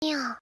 Yeah.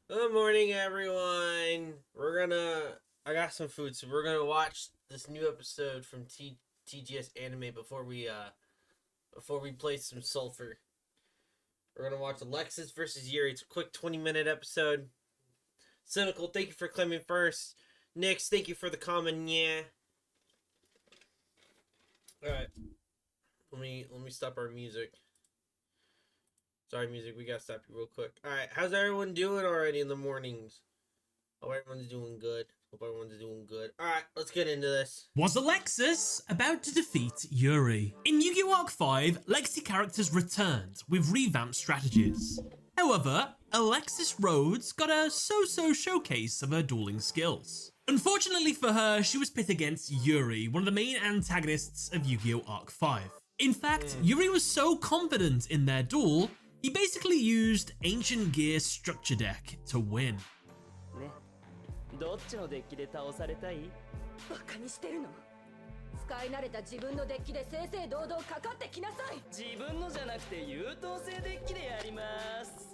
Good morning, everyone. I got some food, so we're gonna watch this new episode from TGS Anime before we play some Sulfur. We're gonna watch Alexis versus Yuri. It's a quick 20-minute episode. Cynical, thank you for claiming first. Nix, thank you for the comment. Yeah. All right. Let me stop our music. Sorry, music. We gotta stop you real quick. All right. How's everyone doing already in the mornings? Hope everyone's doing good. Hope everyone's doing good. Alright, let's get into this. Was Alexis about to defeat Yuri? In Yu-Gi-Oh! Arc 5, legacy characters returned with revamped strategies. However, Alexis Rhodes got a so-so showcase of her dueling skills. Unfortunately for her, she was pit against Yuri, one of the main antagonists of Yu-Gi-Oh! Arc 5. In fact, Yuri was so confident in their duel, he basically used Ancient Gear Structure Deck to win. どっちのデッキで倒されたい？バカにしてるの？使い慣れた自分のデッキで正々堂々かかってきなさい。自分のじゃなくて優等生デッキでやります。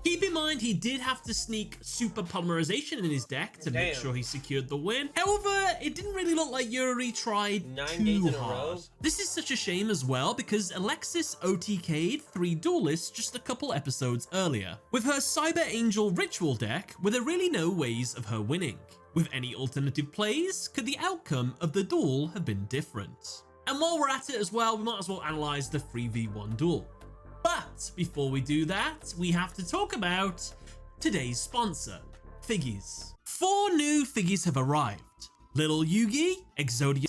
Keep in mind, he did have to sneak Super Polymerization in his deck to make sure he secured the win. However, it didn't really look like Yuri tried 9 too days in a hard. row. This is such a shame as well because Alexis OTK'd 3 duelists just a couple episodes earlier, with her Cyber Angel Ritual deck where there really no ways of her winning. With any alternative plays, could the outcome of the duel have been different? And while we're at it as well, we might as well analyze the 3v1 duel. But before we do that, we have to talk about today's sponsor, Figgies. 4 new Figgies have arrived. Little Yugi, Exodia,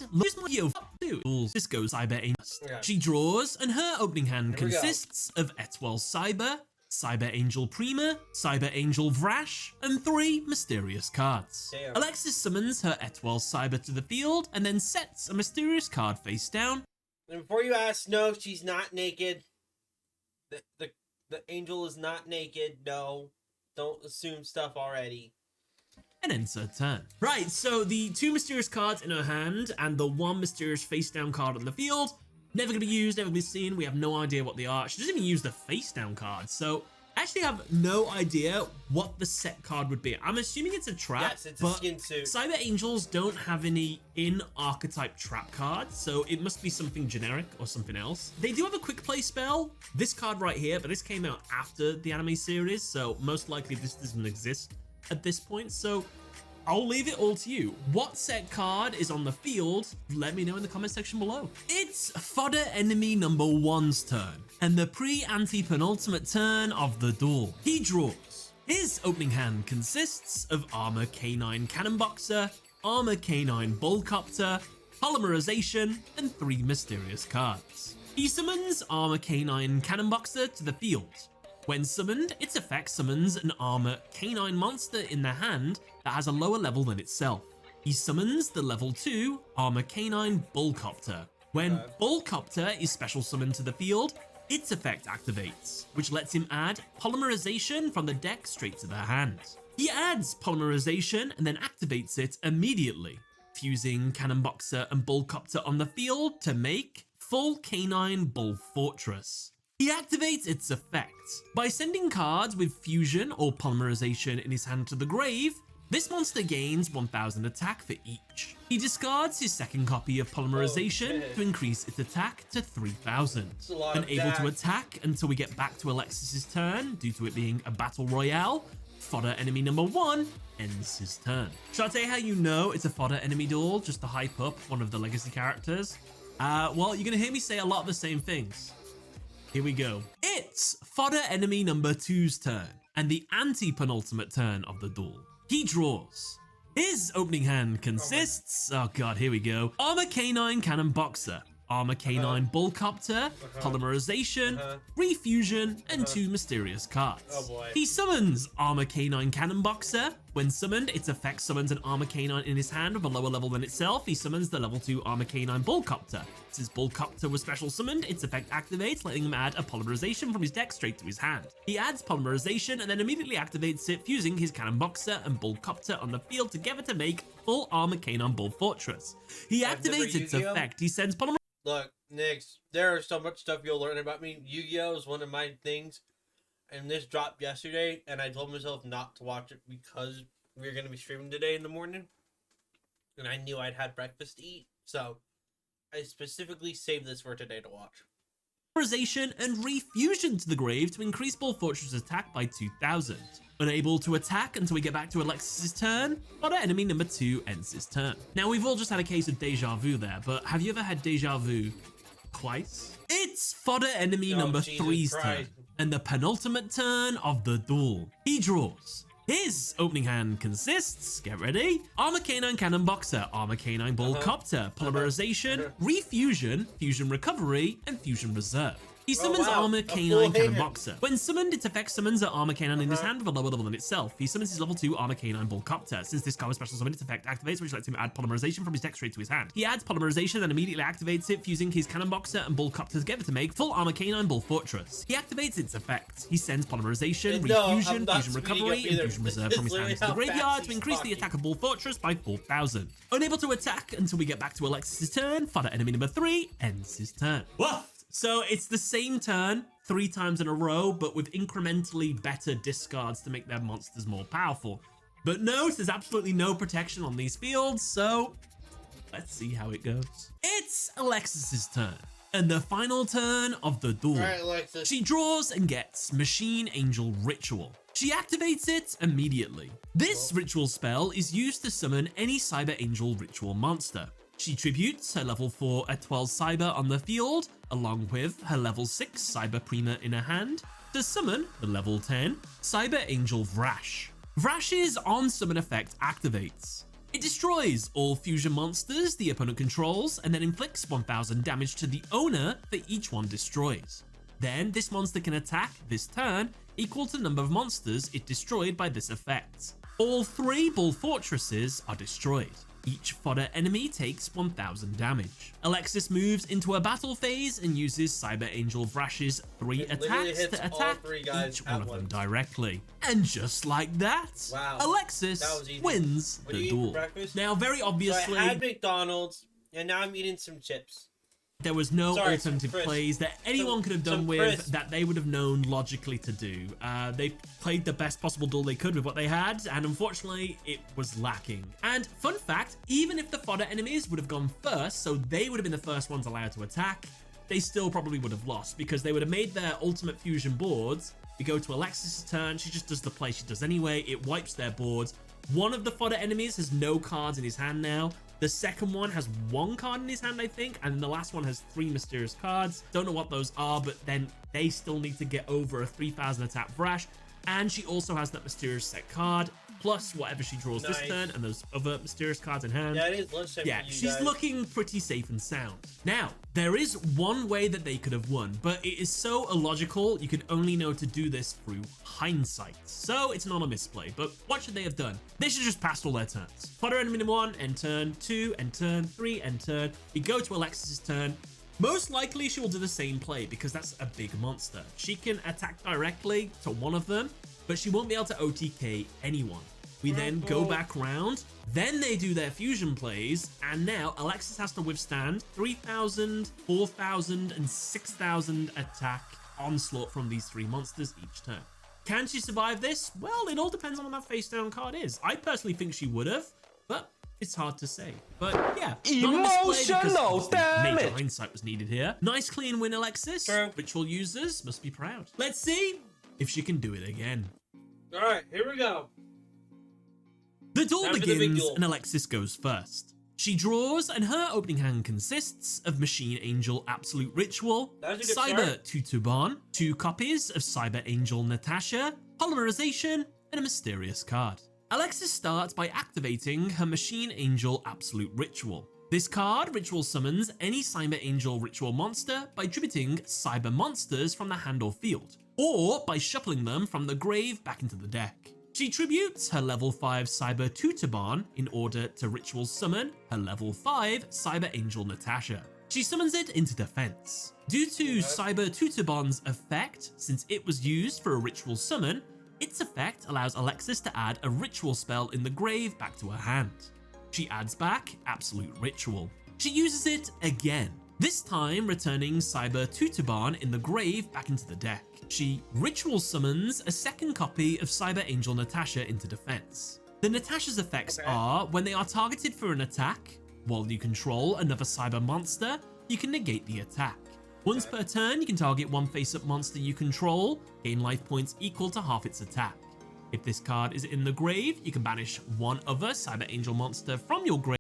Cisco Cyber Angel. She draws, and her opening hand consists of Etwell Cyber, Cyber Angel Prima, Cyber Angel Vrash, and 3 mysterious cards. Damn. Alexis summons her Etwell Cyber to the field and then sets a mysterious card face down. And before you ask, no, she's not naked. The angel is not naked. No, don't assume stuff already. And ends her turn. Right, so the 2 mysterious cards in her hand and the 1 mysterious face down card on the field, never gonna be used, never gonna be seen. We have no idea what they are. She doesn't even use the face down card, so I actually have no idea what the set card would be. I'm assuming it's a trap. Yes, it's a skin suit. Cyber Angels don't have any in-archetype trap cards, so it must be something generic or something else. They do have a quick play spell, this card right here, but this came out after the anime series, so most likely this doesn't exist at this point, so I'll leave it all to you. What set card is on the field? Let me know in the comment section below. It's fodder enemy number 1's turn, and the pre-anti-penultimate turn of the duel. He draws. His opening hand consists of Armor K9 Cannon Boxer, Armor K9 Bullcopter, Polymerization, and 3 mysterious cards. He summons Armor K9 Cannon Boxer to the field. When summoned, its effect summons an Armor K9 monster in the hand that has a lower level than itself. He summons the level 2 Armor K9 Bullcopter. When Bullcopter is special summoned to the field, its effect activates, which lets him add Polymerization from the deck straight to the hand. He adds Polymerization and then activates it immediately, fusing Cannon Boxer and Bullcopter on the field to make full K9 Bull Fortress. He activates its effects by sending cards with fusion or polymerization in his hand to the grave. This monster gains 1000 attack for each. He discards his second copy of polymerization to increase its attack to 3000. Unable to attack until we get back to Alexis's turn due to it being a battle royale, fodder enemy number 1 ends his turn. Shall I tell you how you know it's a fodder enemy duel just to hype up one of the legacy characters? Well, you're gonna hear me say a lot of the same things. Here we go. It's fodder enemy number 2's turn, and the anti-penultimate turn of the duel. He draws. His opening hand consists, oh god, here we go, Armor K9 Cannon Boxer, Armor K9 Bullcopter, Polymerization, Refusion, and 2 mysterious cards. Oh boy. He summons Armor K9 Cannon Boxer. When summoned, its effect summons an Armor K9 in his hand with a lower level than itself. He summons the level 2 Armor K9 Bullcopter. Since Bullcopter was special summoned, its effect activates, letting him add a Polymerization from his deck straight to his hand. He adds Polymerization and then immediately activates it, fusing his Cannon Boxer and Bullcopter on the field together to make full Armor K9 Bull Fortress. He activates its effect. He sends Polymerization. Look, Nix, there is so much stuff you'll learn about me. Yu-Gi-Oh! Is one of my things, and this dropped yesterday, and I told myself not to watch it because we were going to be streaming today in the morning, and I knew I'd had breakfast to eat, so I specifically saved this for today to watch. Polymerization and Refusion to the grave to increase Bull Fortress' attack by 2000. Unable to attack until we get back to Alexis' turn, fodder enemy number 2 ends his turn. Now, we've all just had a case of deja vu there, but have you ever had deja vu twice? It's fodder enemy number 3's turn, and the penultimate turn of the duel. He draws. His opening hand consists, get ready, Armor Canine Cannon Boxer, Armor Canine Ball Copter, Polymerization, Refusion, Fusion Recovery, and Fusion Reserve. He summons wow. Armor A full Canine Cannon hand. Boxer. When summoned, its effect summons an Armor Canine in his hand with a lower level than itself. He summons his level 2 Armor Canine Ball Copter. Since this card was special summoned, its effect activates, which lets him add Polymerization from his deck straight to his hand. He adds Polymerization and immediately activates it, fusing his Cannon Boxer and Ball Copter together to make full Armor Canine Ball Fortress. He activates its effect. He sends Polymerization, No, Refusion, I'm not Fusion speeding Recovery, up and either. Fusion Reserve This from is his hand literally to the how graveyard fast to he's increase the talking. attack of Ball Fortress by 4,000. Unable to attack until we get back to Alexis's turn, fodder enemy number 3 ends his turn. Woof! So it's the same turn 3 times in a row, but with incrementally better discards to make their monsters more powerful. But note, there's absolutely no protection on these fields, so let's see how it goes. It's Alexis's turn, and the final turn of the duel. All right, Alexis. She draws and gets Machine Angel Ritual. She activates it immediately. This ritual spell is used to summon any Cyber Angel Ritual monster. She tributes her level 4 Etwell Cyber on the field, along with her level 6 Cyber Prima in her hand, to summon the level 10 Cyber Angel Vrash. Vrash's on-summon effect activates. It destroys all fusion monsters the opponent controls and then inflicts 1000 damage to the owner for each one destroys. Then this monster can attack this turn equal to the number of monsters it destroyed by this effect. All 3 Ball Fortresses are destroyed. Each fodder enemy takes 1000 damage. Alexis moves into a battle phase and uses Cyber Angel Vrash's 3 It literally attacks hits to all attack 3 guys each one at of them once. directly. And just like that, Wow. Alexis That was easy. wins What do the you eat for duel. breakfast? Now, very So obviously, I had McDonald's, and now I'm eating some chips. there was no Sorry, some alternative crisp. plays that anyone could have done some with crisp. that they would have known logically to do. They played the best possible duel they could with what they had, and unfortunately, it was lacking. And fun fact, even if the fodder enemies would have gone first, so they would have been the first ones allowed to attack, they still probably would have lost because they would have made their ultimate fusion boards. We go to Alexis' turn, she just does the play she does anyway, it wipes their boards. One of the fodder enemies has no cards in his hand now. The second one has 1 card in his hand, I think, and the last one has 3 mysterious cards. Don't know what those are, but then they still need to get over a 3000 attack Vrash. And she also has that mysterious set card, plus whatever she draws this Nice. turn, and those other mysterious cards in hand. Yeah, it is lunchtime Yeah, for you she's guys. looking pretty safe and sound. Now, there is one way that they could have won, but it is so illogical, you can only know to do this through hindsight. So it's not a misplay, but what should they have done? They should have just passed all their turns. Fodder enemy number 1, end turn, 2, end turn, 3, end turn. We go to Alexis's turn. Most likely she will do the same play because that's a big monster. She can attack directly to one of them, but she won't be able to OTK anyone. We then go back round, then they do their fusion plays, and now Alexis has to withstand 3000, 4000, and 6000 attack onslaught from these 3 monsters each turn. Can she survive this? Well, it all depends on what that face down card is. I personally think she would have, but it's hard to say. But yeah, not a misplay because Emotional obviously major damage. hindsight was needed here. Nice clean win, Alexis. True. Ritual users must be proud. Let's see if she can do it again. All right, here we go. The duel Time for the big begins duel. and Alexis goes first. She draws and her opening hand consists of Machine Angel Absolute Ritual, That was a good Cyber start. Tutubon, 2 copies of Cyber Angel Natasha, Polymerization, and a mysterious card. Alexis starts by activating her Machine Angel Absolute Ritual. This card ritual summons any Cyber Angel Ritual monster by tributing Cyber monsters from the hand or field, or by shuffling them from the grave back into the deck. She tributes her level 5 Cyber Tutubon in order to ritual summon her level 5 Cyber Angel Natasha. She summons it into defense. Due to Cyber Tutubon's effect, since it was used for a ritual summon, its effect allows Alexis to add a ritual spell in the grave back to her hand. She adds back Absolute Ritual. She uses it again, this time returning Cyber Tutubon in the grave back into the deck. She ritual summons a second copy of Cyber Angel Natasha into defense. The Natasha's effects are when they are targeted for an attack, while you control another cyber monster, you can negate the attack. Once per turn, you can target one face-up monster you control, gain life points equal to half its attack. If this card is in the grave, you can banish one other Cyber Angel monster from your grave.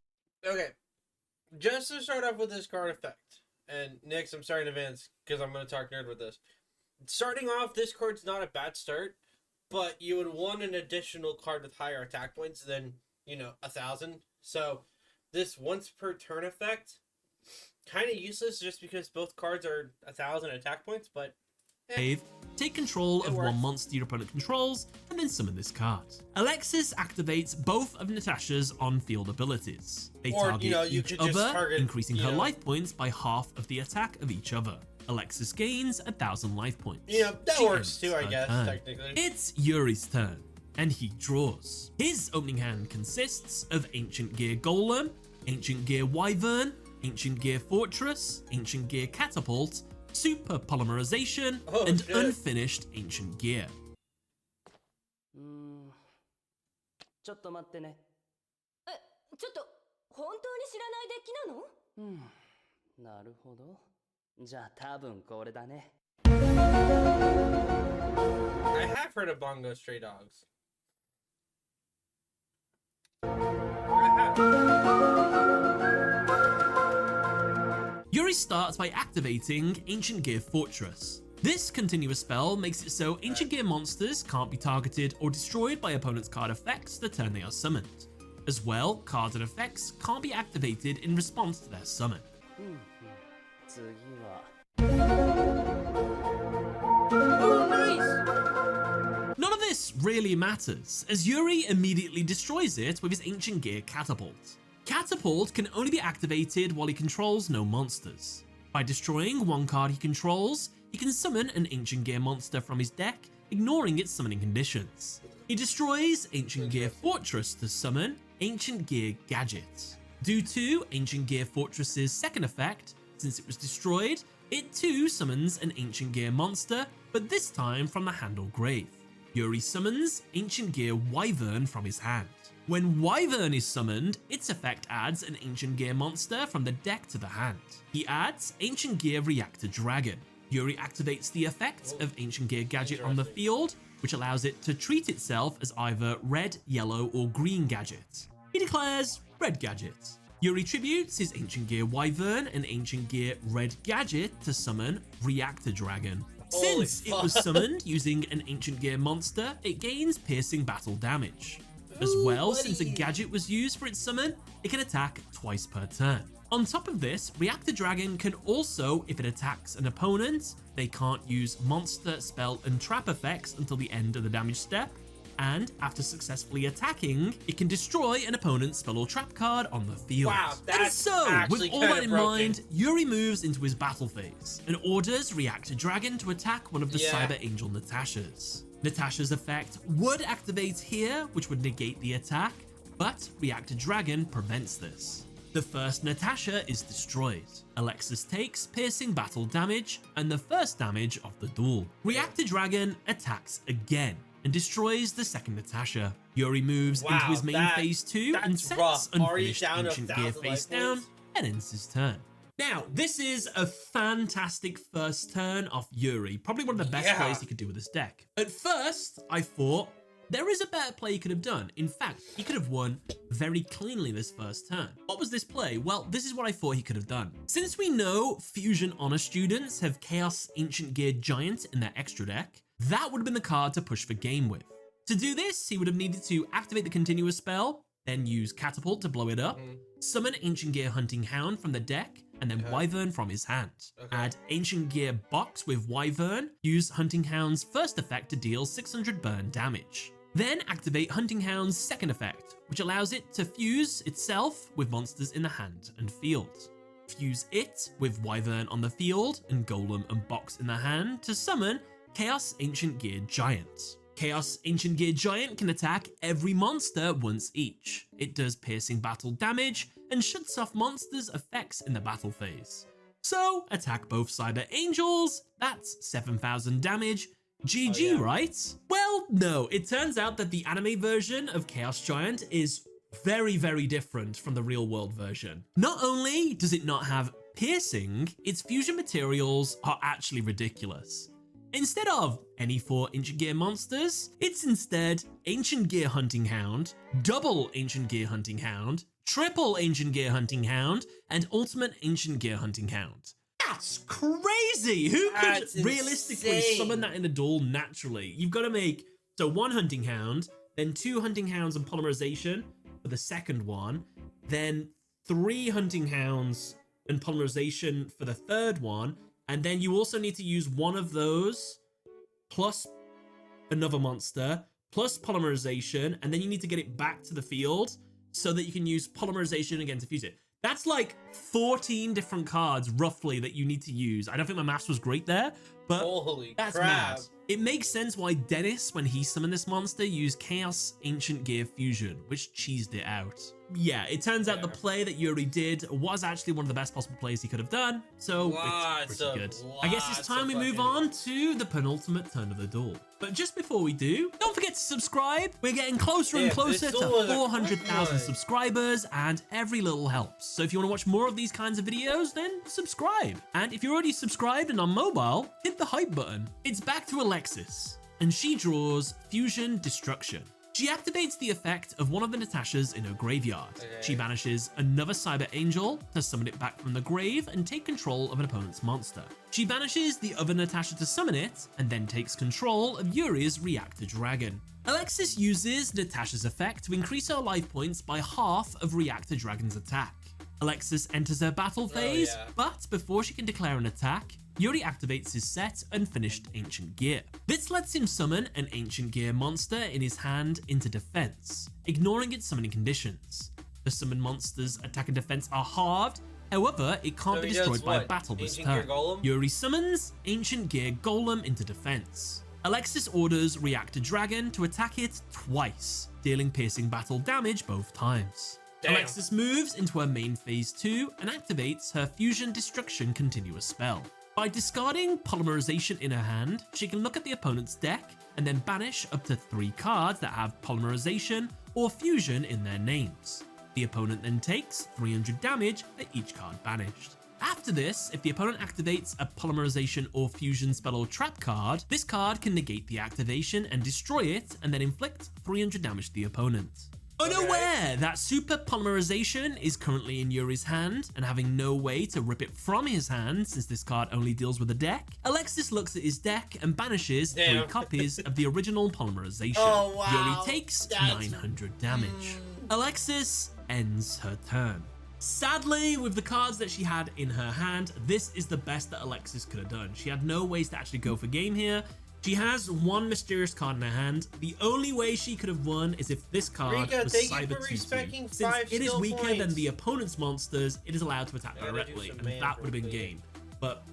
Okay, just to start off with this card effect, and Nix, I'm sorry in advance because I'm going to talk nerd with this. Starting off, this card's not a bad start. but you would want an additional card with higher attack points than, 1,000. So this once per turn effect, kind of useless just because both cards are 1,000 attack points, but Wave, take control It of one works. monster your opponent controls, and then summon this card. Alexis activates both of Natasha's on-field abilities. They Or, target you each could just other, target, increasing her life points by half of the attack of each other. Alexis gains 1,000 life points. that She works ends too, I her guess, turn. technically. It's Yuri's turn, and he draws. His opening hand consists of Ancient Gear Golem, Ancient Gear Wyvern, Ancient Gear Fortress, Ancient Gear Catapult, Super Polymerization, Oh, and shit. Unfinished Ancient Gear. ちょっと待ってね。ちょっと本当に知らないデッキなの？なるほど。じゃあ多分これだね。I have heard of Bongo Stray Dogs. I have. Yuri starts by activating Ancient Gear Fortress. This continuous spell makes it so Ancient Gear monsters can't be targeted or destroyed by opponent's card effects the turn they are summoned. As well, cards and effects can't be activated in response to their summon. 次は。 Oh, nice! None of this really matters, as Yuri immediately destroys it with his Ancient Gear Catapult. Catapult can only be activated while he controls no monsters. By destroying one card he controls, he can summon an Ancient Gear monster from his deck, ignoring its summoning conditions. He destroys Ancient Gear Fortress to summon Ancient Gear Gadget. Due to Ancient Gear Fortress's second effect, since it was destroyed, it too summons an Ancient Gear monster, but this time from the hand or grave. Yuri summons Ancient Gear Wyvern from his hand. When Wyvern is summoned, its effect adds an Ancient Gear monster from the deck to the hand. He adds Ancient Gear Reactor Dragon. Yuri activates the effect of Ancient Gear Gadget on the field, which allows it to treat itself as either red, yellow, or green gadget. He declares Red Gadget. Yuri tributes his Ancient Gear Wyvern and Ancient Gear Red Gadget to summon Reactor Dragon. Holy Since it was fuck. summoned using an Ancient Gear monster, it gains piercing battle damage. As well, since a buddy. gadget was used for its summon, it can attack twice per turn. On top of this, Reactor Dragon can also, if it attacks an opponent, they can't use monster, spell, and trap effects until the end of the damage step, and after successfully attacking, it can destroy an opponent's spell or trap card on the field. Wow, And that's so, actually with all kinda that in broken. mind, Yuri moves into his battle phase and orders Reactor Dragon to attack one of the Yeah. Cyber Angel Natashas. Natasha's effect would activate here, which would negate the attack, but Reactor Dragon prevents this. The first Natasha is destroyed. Alexis takes piercing battle damage and the first damage of the duel. Reactor Dragon attacks again and destroys the second Natasha. Yuri moves into Wow, his main phase 2 and that's sets rough. Already Unfinished down to Ancient 1,000 Gear life face down points. and ends his turn. Now, this is a fantastic first turn off Yuri. Probably one of the best Yeah. plays he could do with this deck. At first, I thought there is a better play he could have done. In fact, he could have won very cleanly this first turn. What was this play? Well, this is what I thought he could have done. Since we know Fusion Honor students have Chaos Ancient Gear Giant in their extra deck, that would have been the card to push for game with. To do this, he would have needed to activate the continuous spell, then use Catapult to blow it up, summon Ancient Gear Hunting Hound from the deck, and then Wyvern from his hand. Add Ancient Gear Box with Wyvern, use Hunting Hound's first effect to deal 600 burn damage. Then activate Hunting Hound's second effect, which allows it to fuse itself with monsters in the hand and field. Fuse it with Wyvern on the field and Golem and Box in the hand to summon Chaos Ancient Gear Giant. Chaos Ancient Gear Giant can attack every monster once each. It does piercing battle damage and shuts off monsters' effects in the battle phase. So attack both Cyber Angels, that's 7,000 damage. GG, Oh, yeah. right? Well, no, it turns out that the anime version of Chaos Giant is very, very different from the real world version. Not only does it not have piercing, its fusion materials are actually ridiculous. Instead of any 4 Ancient Gear monsters, it's instead Ancient Gear Hunting Hound, double Ancient Gear Hunting Hound, triple Ancient Gear Hunting Hound, and ultimate Ancient Gear Hunting Hound. That's crazy! Who could That's realistically insane. summon that in a duel naturally? You've got to make So 1 Hunting Hound, then 2 Hunting Hounds and Polymerization for the second one, then 3 Hunting Hounds and Polymerization for the third one, and then you also need to use one of those plus another monster plus Polymerization, and then you need to get it back to the field so that you can use Polymerization again to fuse it. That's like 14 different cards roughly that you need to use. I don't think my maths was great there, but Holy that's crap. mad. It makes sense why Dennis, when he summoned this monster, used Chaos Ancient Gear Fusion, which cheesed it out. Yeah, it turns out the play that Yuri did was actually one of the best possible plays he could have done, so Lots it's pretty of- good. I guess it's lots time of we move fucking- on to the penultimate turn of the duel. But just before we do, don't forget to subscribe. We're getting closer and Yeah, closer this to duel was a 400,000 quick one. subscribers, and every little helps. So if you want to watch more of these kinds of videos, then subscribe. And if you're already subscribed and on mobile, hit the hype button. It's back to Alexis, and she draws Fusion Destruction. She activates the effect of one of the Natashas in her graveyard. Okay. She banishes another Cyber Angel to summon it back from the grave and take control of an opponent's monster. She banishes the other Natasha to summon it, and then takes control of Yuri's Reactor Dragon. Alexis uses Natasha's effect to increase her life points by half of Reactor Dragon's attack. Alexis enters her battle phase, yeah. but before she can declare an attack, Yuri activates his set Unfinished Ancient Gear. This lets him summon an Ancient Gear monster in his hand into defense, ignoring its summoning conditions. The summoned monster's attack and defense are halved, however, it can't So be he destroyed does by a what? battle this Ancient Gear turn. Golem? Yuri summons Ancient Gear Golem into defense. Alexis orders Reactor Dragon to attack it twice, dealing piercing battle damage both times. Damn. Alexis moves into her main phase 2 and activates her Fusion Destruction continuous spell. By discarding Polymerization in her hand, she can look at the opponent's deck and then banish up to 3 cards that have Polymerization or Fusion in their names. The opponent then takes 300 damage for each card banished. After this, if the opponent activates a Polymerization or Fusion spell or trap card, this card can negate the activation and destroy it, and then inflict 300 damage to the opponent. Unaware that Super Polymerization is currently in Yuri's hand and having no way to rip it from his hand since this card only deals with the deck, Alexis looks at his deck and banishes 3 Damn. copies of the original Polymerization. Oh, wow. Yuri takes That's- 900 damage. Alexis ends her turn. Sadly, with the cards that she had in her hand, this is the best that Alexis could have done. She had no ways to actually go for game here. She has 1 mysterious card in her hand. The only way she could have won is if this card Rika, was thank you Cyber for 2-2. respecting Since 5 it is skill weaker than points. the opponent's monsters, it is allowed to attack I gotta do directly, some and mana that would have been quickly. game. But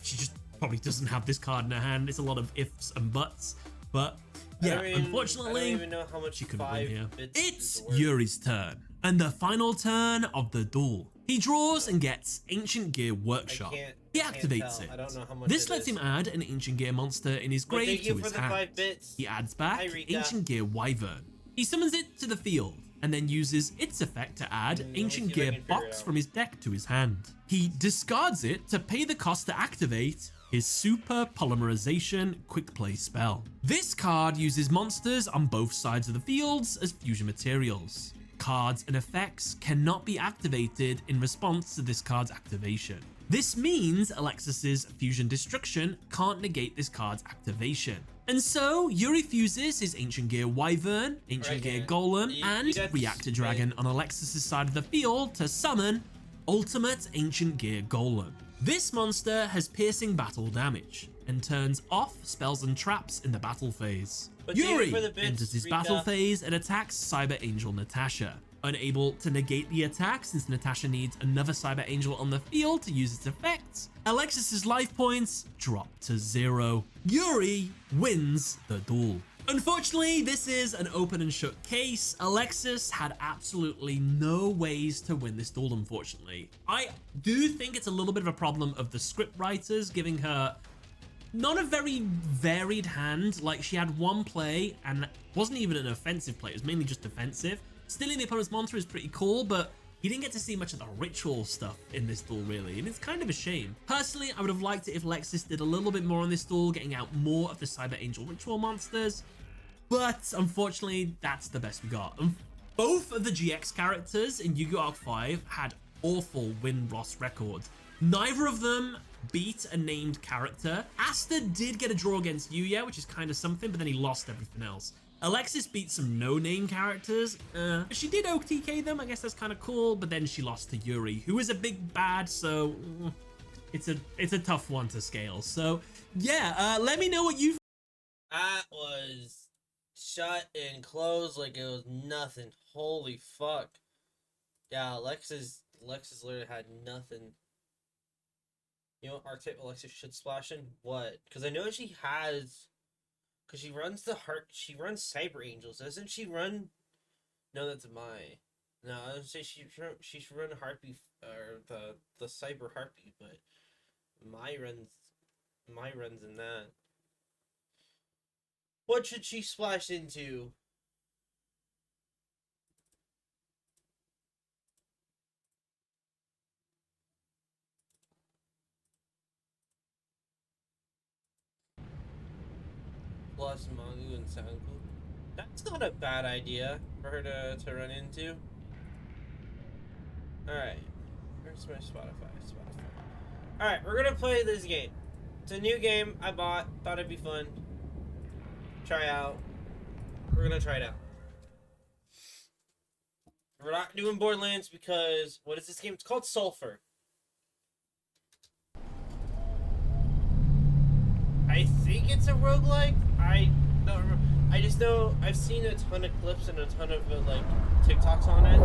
she just probably doesn't have this card in her hand. It's a lot of ifs and buts. But yeah, I don't unfortunately, even know how much she couldn't win 5 here. bits It's is worth. Yuri's turn, and the final turn of the duel. He draws and gets Ancient Gear Workshop. He I can't activates tell. it. I don't know how much This it lets is. him add an Ancient Gear monster in his But grave thank you to for his the hand. 5 bits. He adds back Hi, Rika. Ancient Gear Wyvern. He summons it to the field and then uses its effect to add Let me Ancient see if I Gear can figure it Box out. from his deck to his hand. He discards it to pay the cost to activate his Super Polymerization Quick Play spell. This card uses monsters on both sides of the fields as fusion materials. Cards and effects cannot be activated in response to this card's activation. This means Alexis's Fusion Destruction can't negate this card's activation. And so, Yuri fuses his Ancient Gear Wyvern, Ancient Gear Right. Golem, You and got Reactor this, Dragon on Alexis's side of the field to summon Ultimate Ancient Gear Golem. This monster has piercing battle damage and turns off spells and traps in the battle phase. But thank you Yuri for the bits, enters his Rika. battle phase and attacks Cyber Angel Natasha. Unable to negate the attack since Natasha needs another Cyber Angel on the field to use its effects, Alexis's life points drop to 0. Yuri wins the duel. Unfortunately, this is an open and shut case. Alexis had absolutely no ways to win this duel, unfortunately. I do think it's a little bit of a problem of the script writers giving her not a very varied hand. Like, she had one play and it wasn't even an offensive play, it was mainly just defensive. Stealing the opponent's monster is pretty cool, but you didn't get to see much of the ritual stuff in this duel, really, and it's kind of a shame. Personally, I would have liked it if Alexis did a little bit more on this duel, getting out more of the Cyber Angel ritual monsters, but unfortunately, that's the best we got. Both of the GX characters in Yu-Gi-Oh! Arc 5 had awful win-loss records. Neither of them beat a named character. Asta did get a draw against Yuya, which is kind of something, but then he lost everything else. Alexis beat some no-name characters. She did OTK them. I guess that's kind of cool, but then she lost to Yuri, who is a big bad, so it's a tough one to scale. So yeah, let me know what you. That was shut and closed like it was nothing. Holy fuck. Yeah, Alexis literally had nothing. You know what archetype Alexis should splash in? What? Because I know she has. Because she runs she runs Cyber Angels. Doesn't she run? No, that's my. No, I would say she should run Heartbeat, or the Cyber Heartbeat, but my runs in that. What should she splash into? Plus Mangu and Sanku. That's not a bad idea for her to run into. Alright. Where's my Spotify? Alright, we're gonna play this game. It's a new game I bought. Thought it'd be fun. Try out. We're gonna try it out. We're not doing Borderlands because what is this game? It's called Sulfur. I think it's a roguelike. I don't remember. I just know I've seen a ton of clips and a ton of like TikToks on it.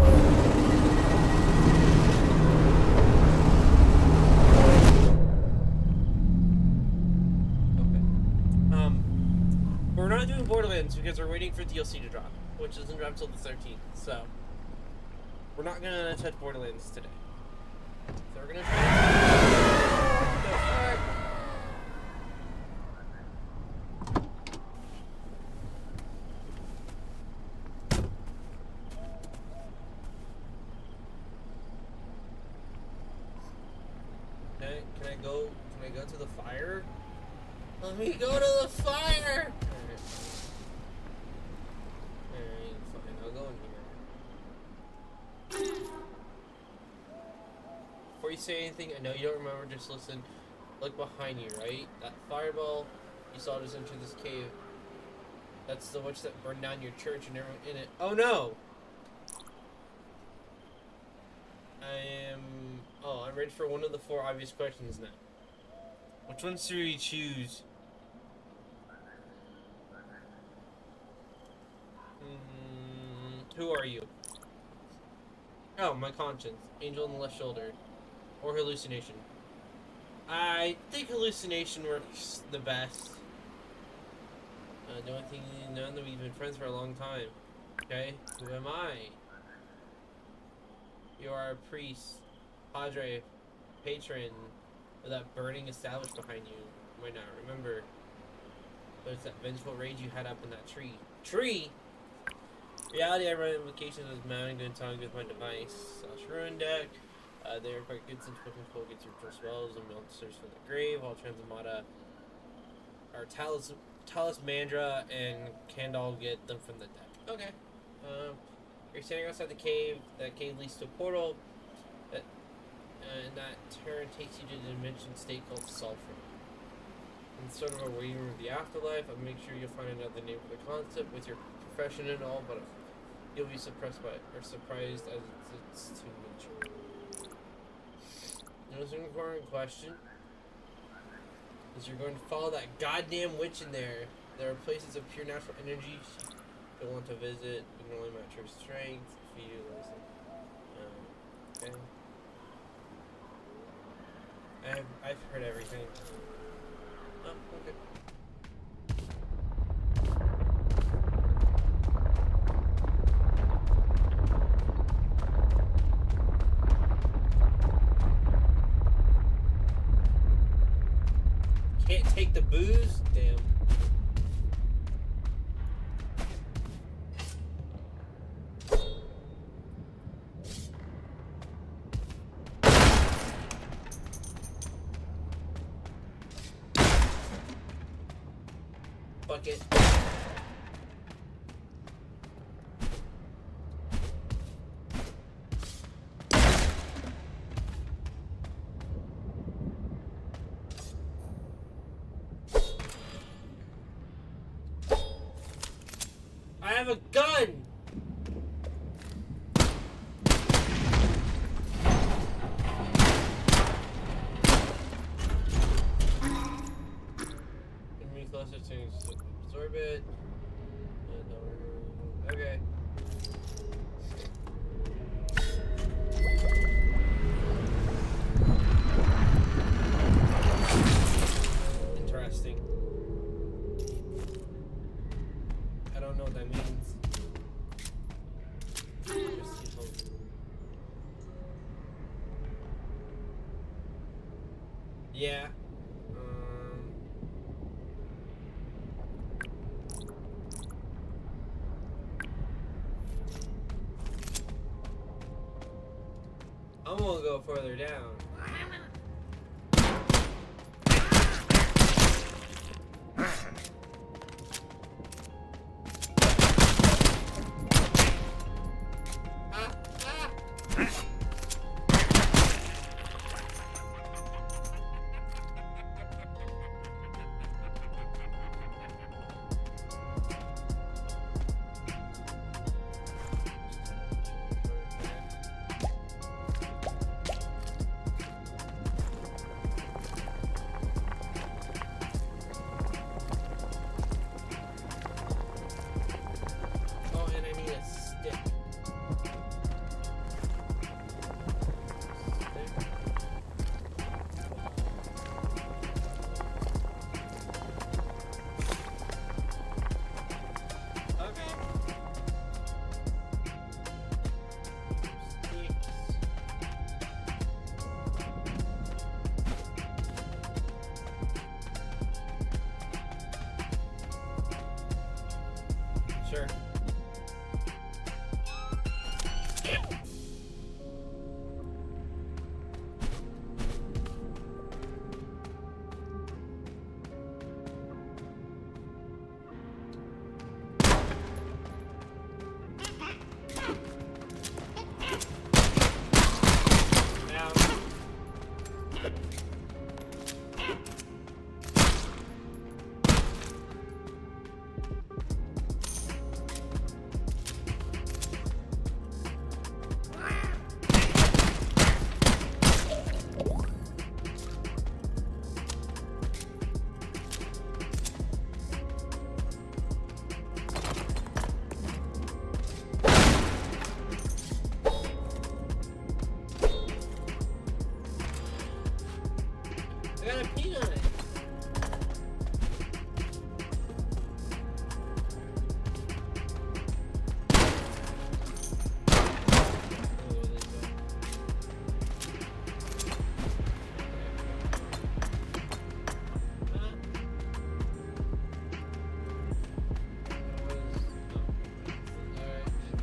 Okay. We're not doing Borderlands because we're waiting for DLC to drop, which doesn't drop until the 13th. So we're not gonna touch Borderlands today. So we're gonna try. Can I go to the fire? Let me go to the fire! Alright, fine, I'll go in here. Before you say anything, I know you don't remember, just listen. Look behind you, right? That fireball you saw just enter this cave. That's the witch that burned down your church and everyone in it. Oh no! I'm ready for one of the 4 obvious questions now. Which ones do we choose? Who are you? Oh, my conscience. Angel on the left shoulder. Or hallucination. I think hallucination works the best. The only thing you need to know that we've been friends for a long time. Okay? Who am I? You are a priest, padre, patron of that burning establishment behind you. You might not remember, but it's that vengeful rage you had up in that tree. Tree? Reality, I run invocations as mounting and tongue with my device. Ruin deck. They are quite good since Pokemon School gets ritual spells and monsters from the grave, while Transmata are Talismandra and Kandal get them from the deck. Okay. You're standing outside the cave. That cave leads to a portal. And that turn takes you to the dimension state called Sulfur. It's sort of a waiting room of the afterlife. I'll make sure you'll find another name for the concept with your profession and all, but you'll be surprised as it's too mature. The most important question is you're going to follow that goddamn witch in there. There are places of pure natural energy you'll want to visit. You can only match your strength if you listen. Okay. I've heard everything. Oh, okay. Can't take the booze? Damn. Fuck it. have a gun! Can we closer to absorb it? Okay. Interesting. I don't know what that means. Yeah. I'm gonna go further down. Oh, and I need a stick. Okay. Sure. Now. I got a pee on it.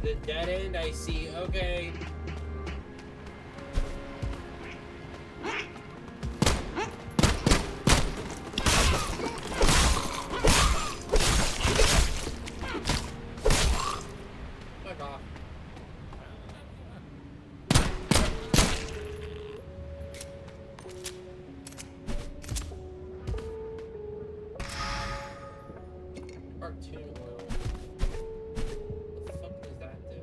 The dead end I see, okay. Fuck off. Cartoon oil. What the fuck does that do?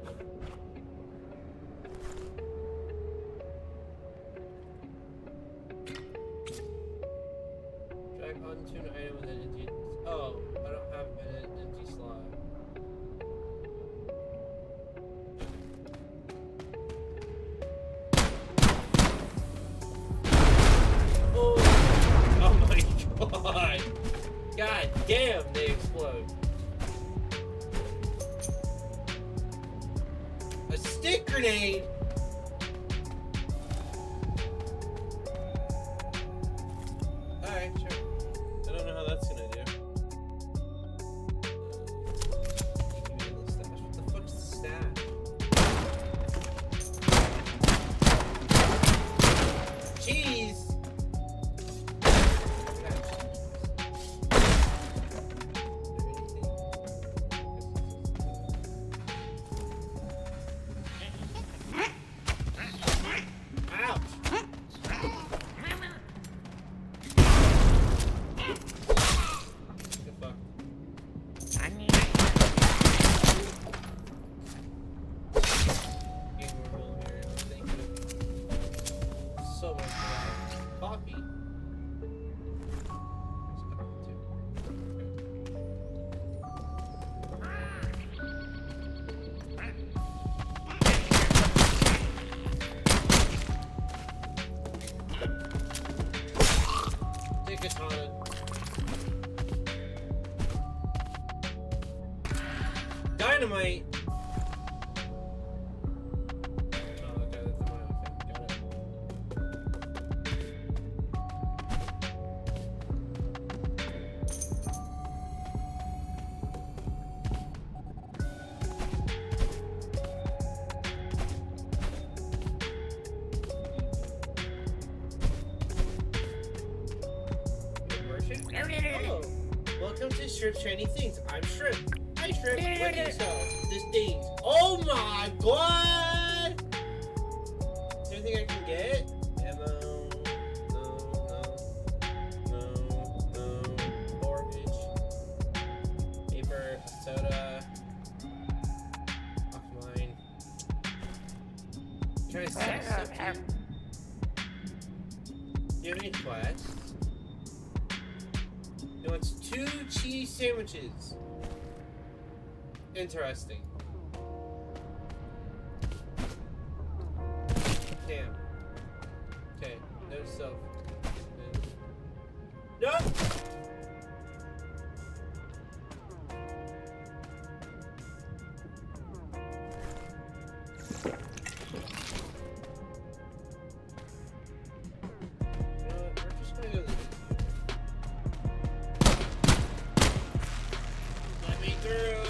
Drag onto an item with an empty. Oh, I don't have an empty slot. Oh, oh my god! God damn, they explode. A stick grenade? Alright, sure. I don't know how that's gonna do. What the fuck's the stash? Cheese! Ouch! dynamite. Oh, okay, that's the one. Okay, got it. Merchant? Oh, welcome to Shrimp's Shiny Things. I'm Shrimp. Hi, Shrimp. What do you sell? This thing. Oh my god! Is there anything I can get? Ammo. No. Orange. Paper. Soda. Offline. Trying to sell stuff here. Do you have any quests? It wants 2 cheese sandwiches. Interesting. Damn. Okay, no self. No! You know what? We're just gonna go this. Let me through.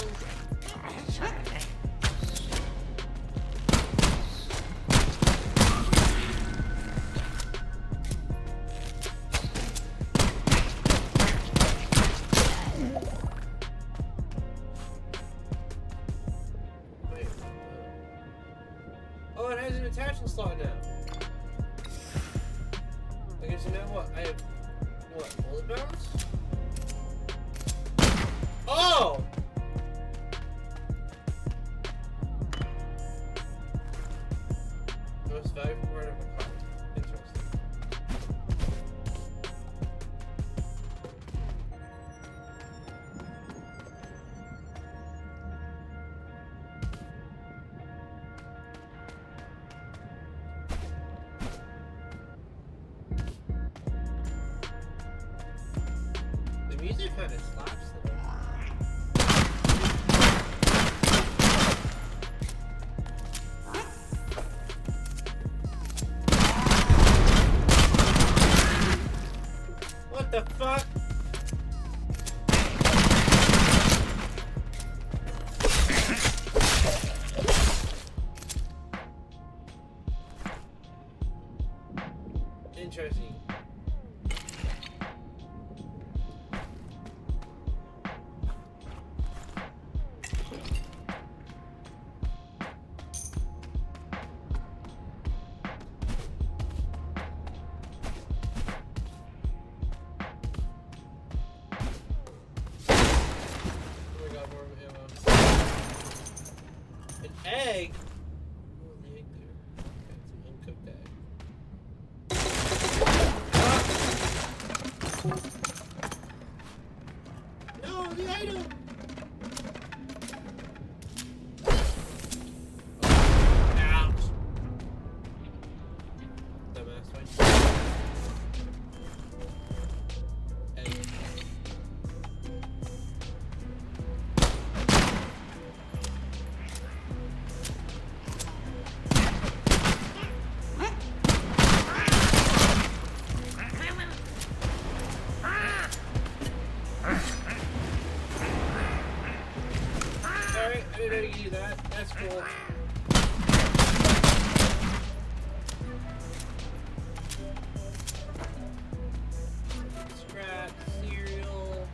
Wait, oh, it has an attachment slot now. Okay, so now what? I have what? Bullet bounce? Oh! Most valuable part of a card. Interesting. The music kind of slaps though. What the fuck? Interesting. Oh my god, more ammo. An egg? Oh, the egg there. Okay, some uncooked egg. No, the item! Ouch! Dumbass one. Egg. Alright, I didn't know you could do that. That's cool. Scrap, cereal.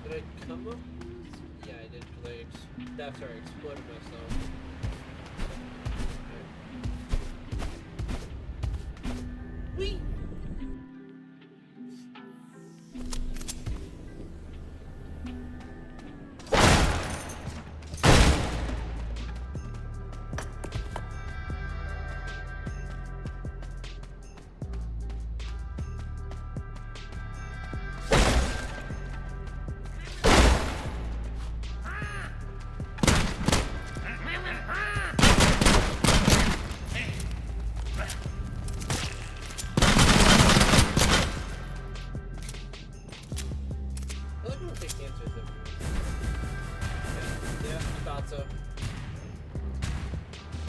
Did I come up? Yeah, I did. That's where I exploded myself. Whee! answered them. Okay. Yeah, I thought so.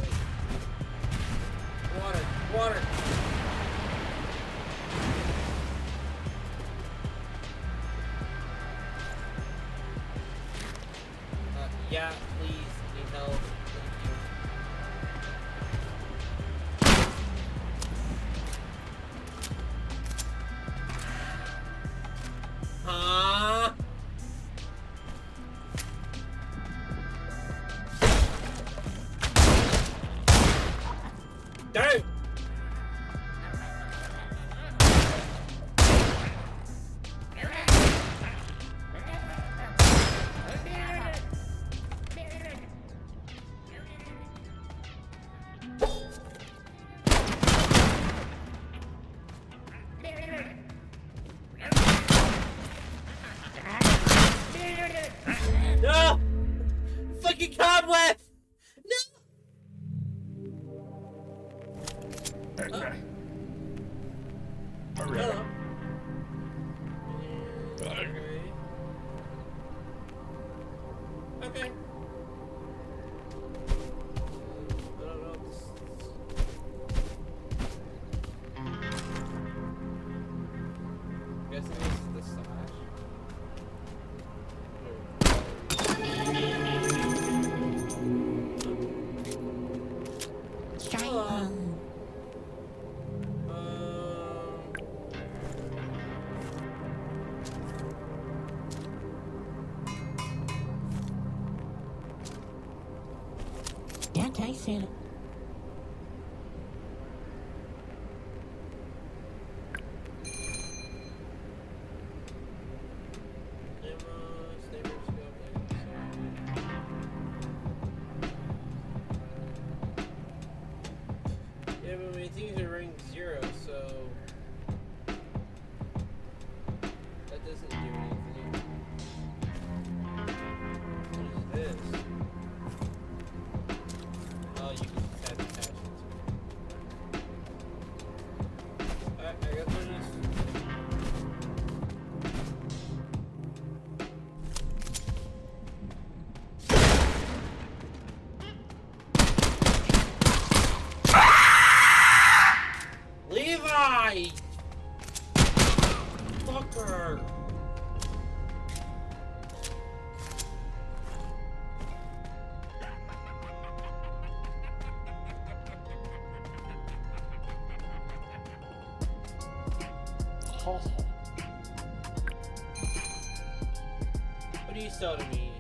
Wait. Water! Water! Yeah, please. Need help. Thank you. Huh? Damn! No! Fucking cobweb! No! Oh. Hello. Okay. Okay. I don't know if guessing this is the stash. Yeah, but my things are rank 0, so that doesn't do anything. What is this? Oh, you can attach it. Alright, I got this. Levi! Fucker! What do you sell to me?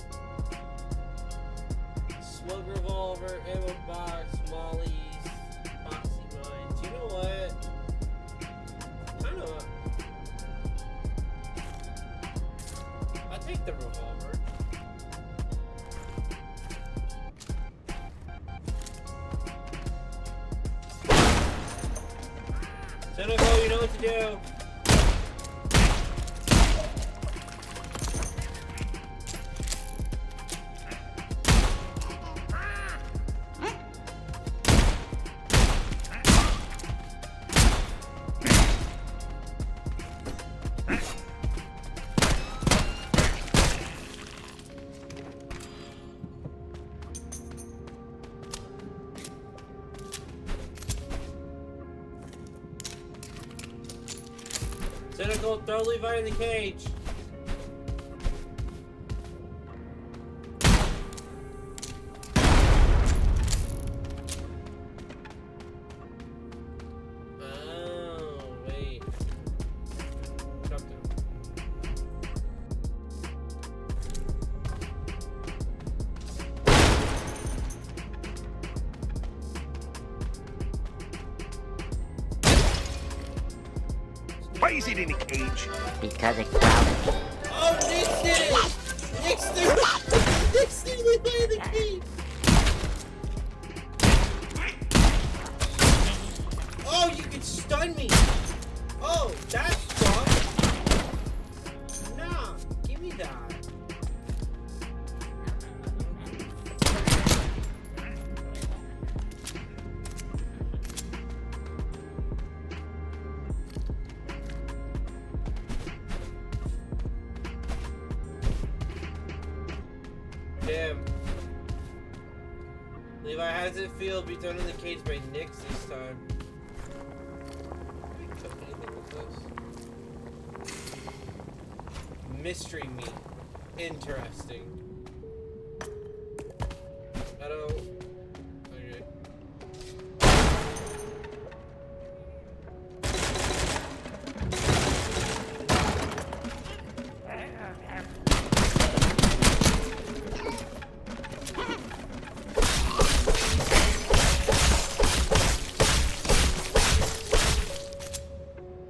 Slug revolver, ammo box, mollies, boxy mines. You know what? I know what. I'll take the revolver. Cynical, you know what to do. Cynical, throw Levi in the cage. Oh, wait. Talk to him. Why is it in a cage? Because it's crowded. Oh, Nick's did it! Nick's threw Nick's threw Levi in the cage! Oh, you can stun me! Oh, that's fun! Nah, give me that. Damn. Levi, how does it feel to be thrown in the cage by Nyx this time? Can we cook anything with this? Mystery meat. Interesting. I don't... Okay.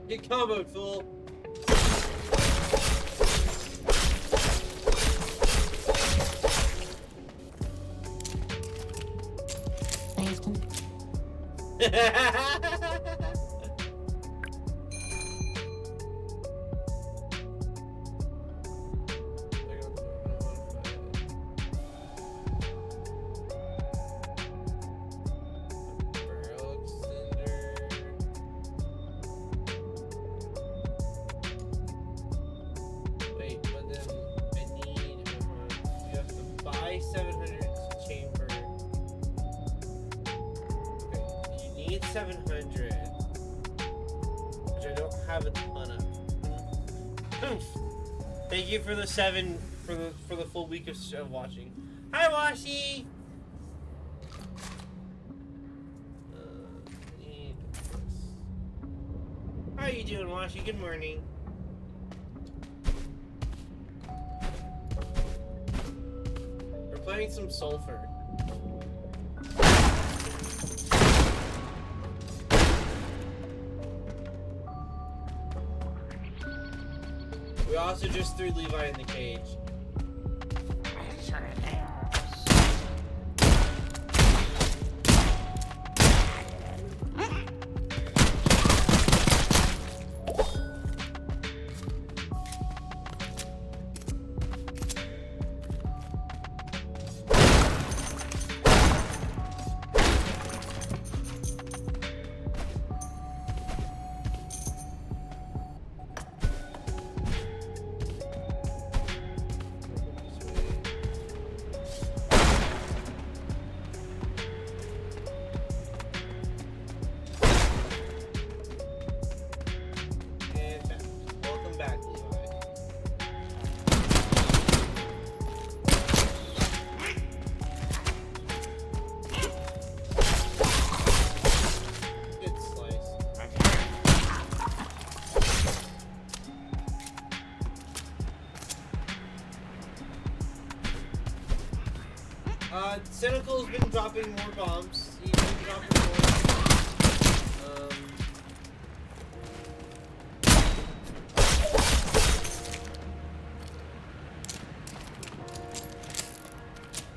Get comboed, fool! Barrel extender. Wait, but then I need. You have to buy 700 chamber. Okay, you need 700, which I don't have a ton of. Oof. Thank you for the 7 for the full week of watching. Hi, Washi. Need this. How are you doing, Washi? Good morning. We're playing some sulfur. We also just threw Levi in the cage. And back. Welcome back, Levi. Good slice. Cynical's been dropping more bombs. He's been dropping more.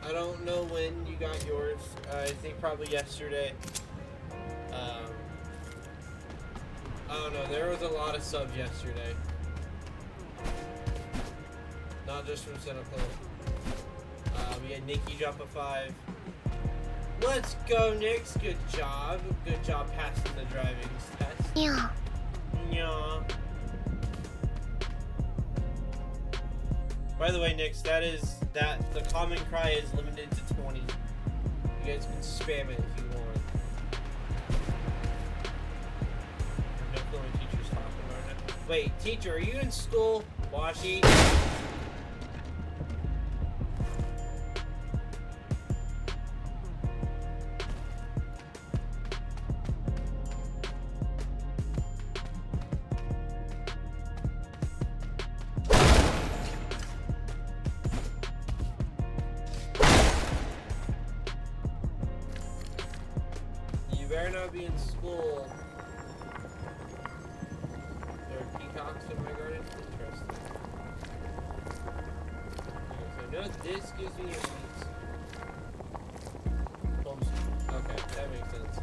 I don't know when you got yours. I think probably yesterday. I don't know. There was a lot of subs yesterday. Not just from Cynical. We had Nikki drop a 5. Let's go, Nyx. Good job. Good job passing the driving test. Yeah. Yeah. By the way, Nyx, the common cry is limited to 20. You guys can spam it if you want. No clue when teacher's talking about it. Wait, teacher, are you in school? Washi? You better not be in school. There are peacocks in my garden? Interesting. Okay, so no, this gives me a meat. Okay, that makes sense.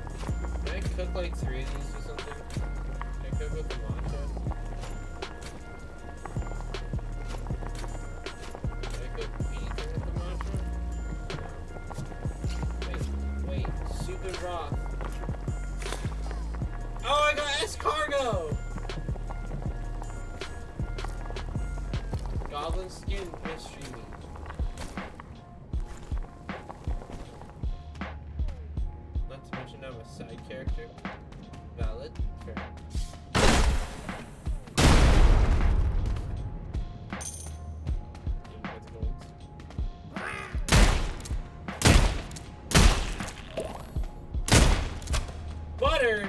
Can I cook like 3 of these or something? Can I cook with the matcha? Can I cook anything with the matcha? Wait, soup and broth. Oh, I got escargot! Goblin skin mystery meat. side character. Valid. Fair. Butter!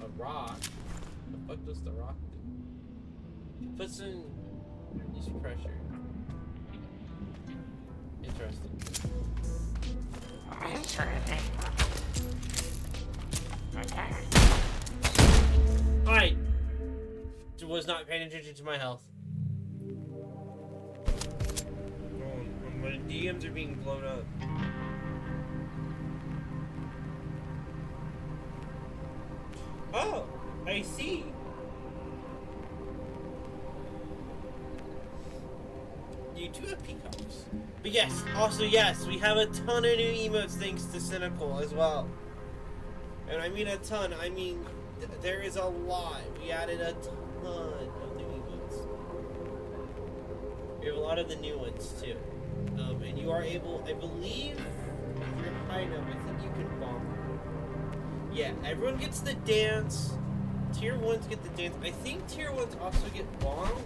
A rock? The fuck does the rock do? Puts in use pressure. Interesting. Alright. Was not paying attention to my health. My DMs are being blown up. Oh, I see. You do have peacocks. But yes, also yes, we have a ton of new emotes thanks to Cynical as well. And I mean a ton, I mean there is a lot. We added a ton of new emotes. We have a lot of the new ones too. And you are able, I believe, if you're high enough, I think you can bomb. Yeah, everyone gets the dance. Tier 1s get the dance. I think Tier 1s also get bonk.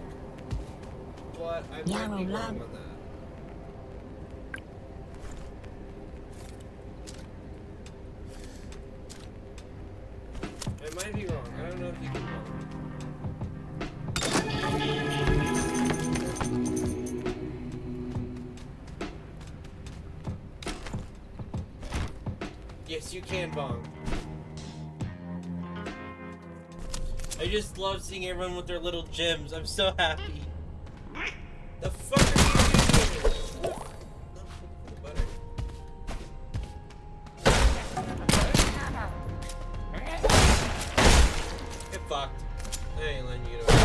But I might be wrong on that. I might be wrong. I don't know if you can bonk. Yes, you can bonk. I just love seeing everyone with their little gems. I'm so happy. The fuck are you doing? Butter. Get fucked. I ain't letting you get away.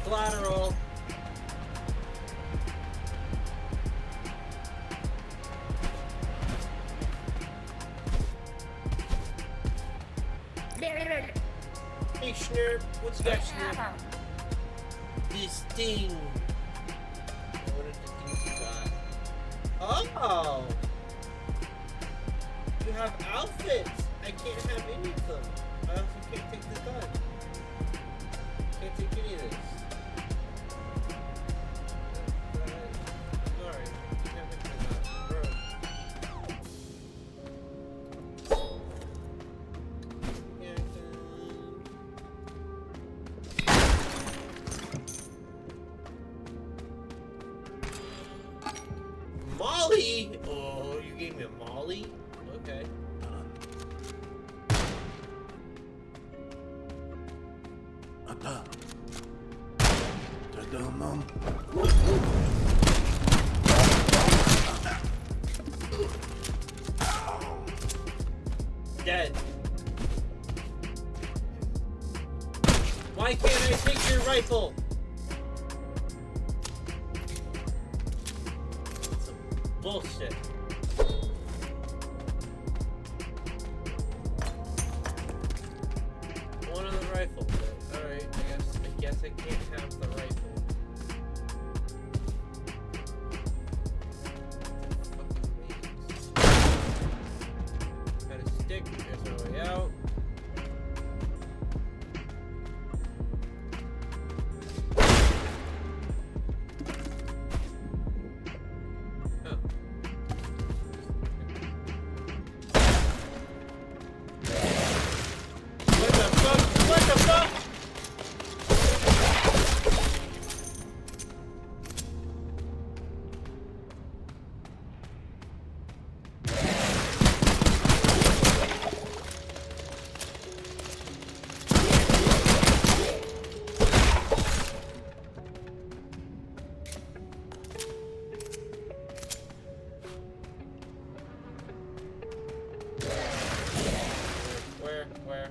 Collateral. Hey Schnurp, what's that Schnurp? This thing. What are the things you got? Oh! You have outfits! I can't have any of them. I also can't take the gun. Can't take any of this. Sorry. Can't take the gun. Bro. Molly! Oh, you gave me a Molly? Okay. Dead. Why can't I take your rifle? That's some bullshit. One of the rifle. Alright, I guess I can't have the rifle. Got a stick, there's no way out. Oh. What the fuck? What the fuck? Where?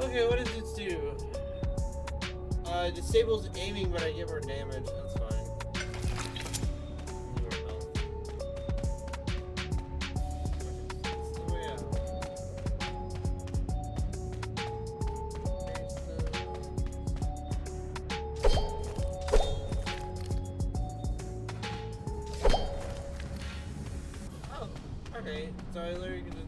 Okay, what does this do? Disables aiming, but I get more damage. That's fine. More health. Oh yeah. Oh, okay. So I literally can just.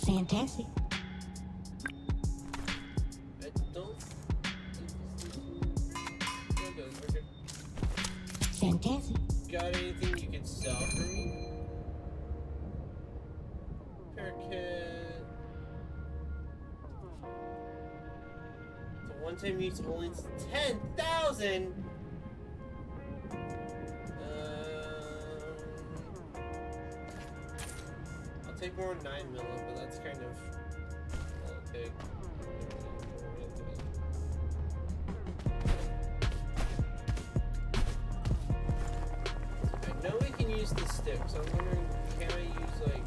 Fantastic. I don't. Fantastic. Got anything you can sell for me? Repair kit. So one-time use only 10,000. I'll take more 9mm, but that's kind of big. I know we can use the stick, so I'm wondering, can I use like?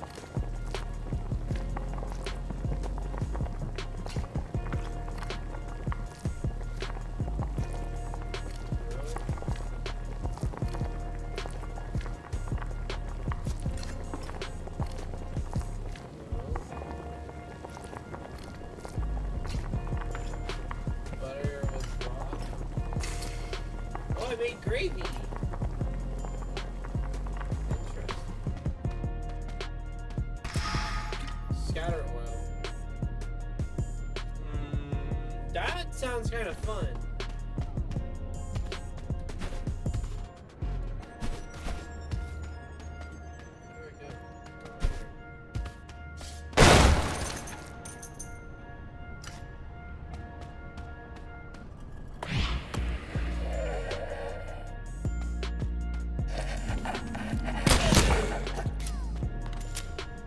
Butter with broth. Oh, I made gravy. Scatter oil. That sounds kind of fun. Where do I go?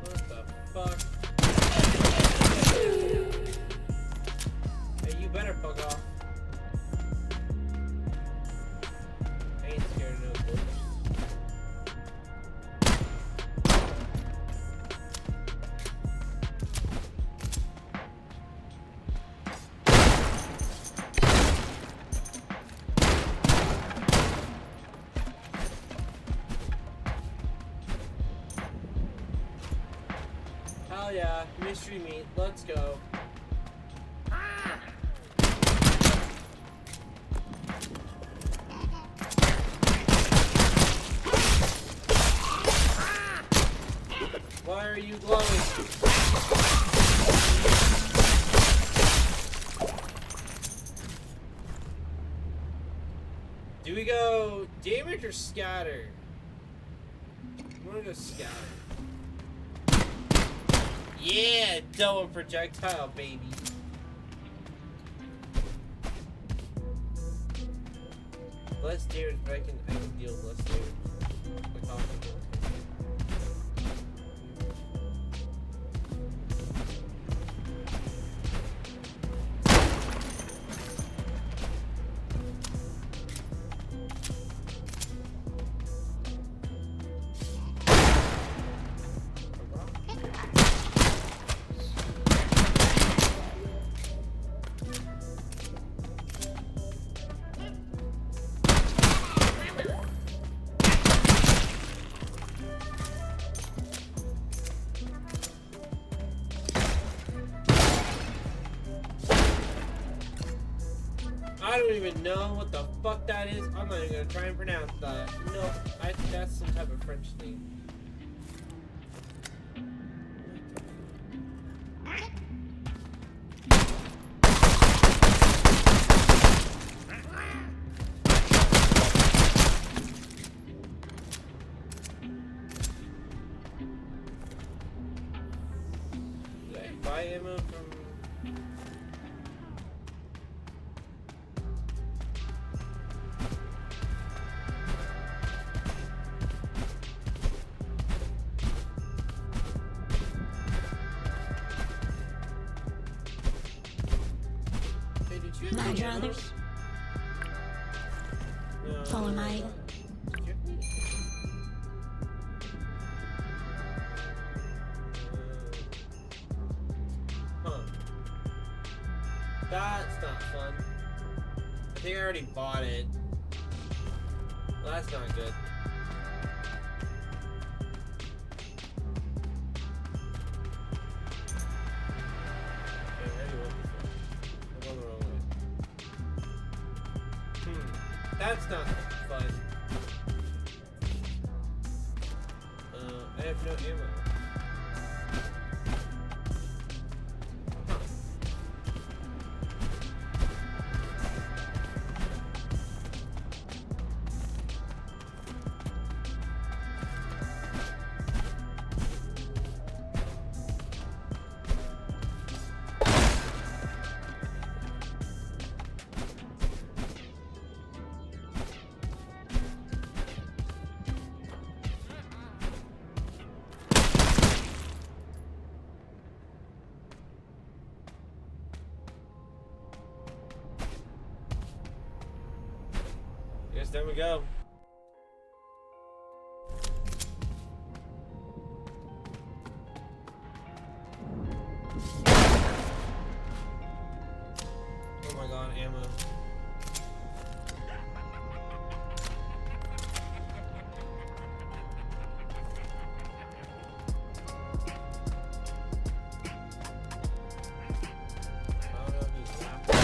What the fuck? Hey, you better fuck off. I ain't scared of no bullets. Hell yeah, mystery meat, let's go. Why are you glowing? Do we go damage or scatter? I'm gonna go scatter. Yeah, double projectile, baby. Less damage, but I can deal with less damage. Like optimal. I don't even know what the fuck that is. I'm not even gonna try and pronounce that. No, I think that's some type of French thing. Did I buy ammo from... Hey, did you have Nine any ammo? brothers. No. Follow my idol. Did you have any? Huh. That's not fun. I think I already bought it. Well, that's not good. Okay, I already went this way. I'm going the wrong way. That's not fun. I have no ammo. Huh. Guess there we go. Oh my god, ammo. I don't know if he's laughing.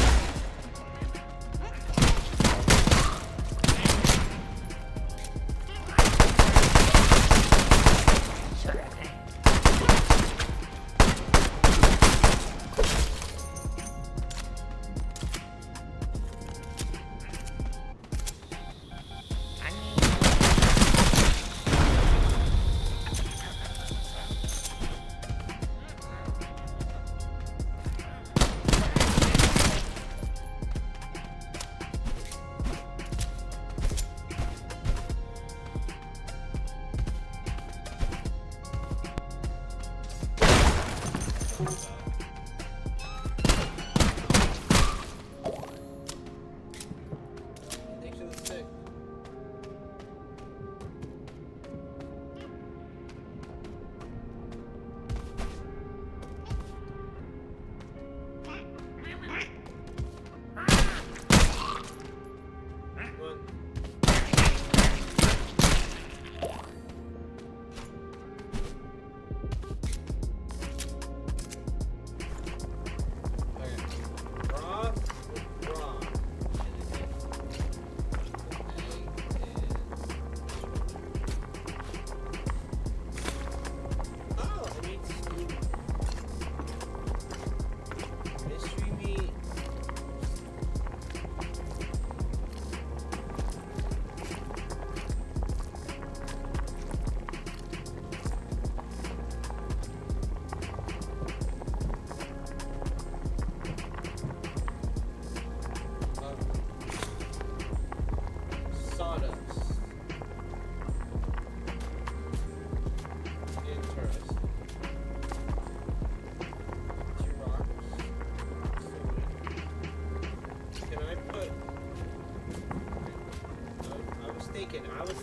Thanks for the stick. Come on.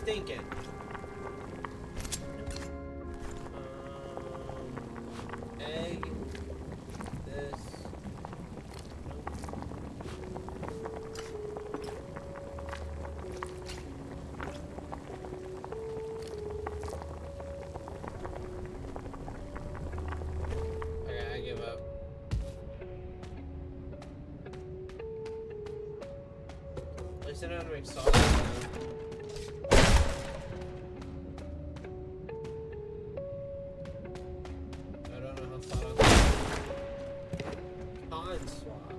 thinking. Egg. This. Okay, I give up. At least I know how to make sauce now. I don't know how sawdust. Con swap.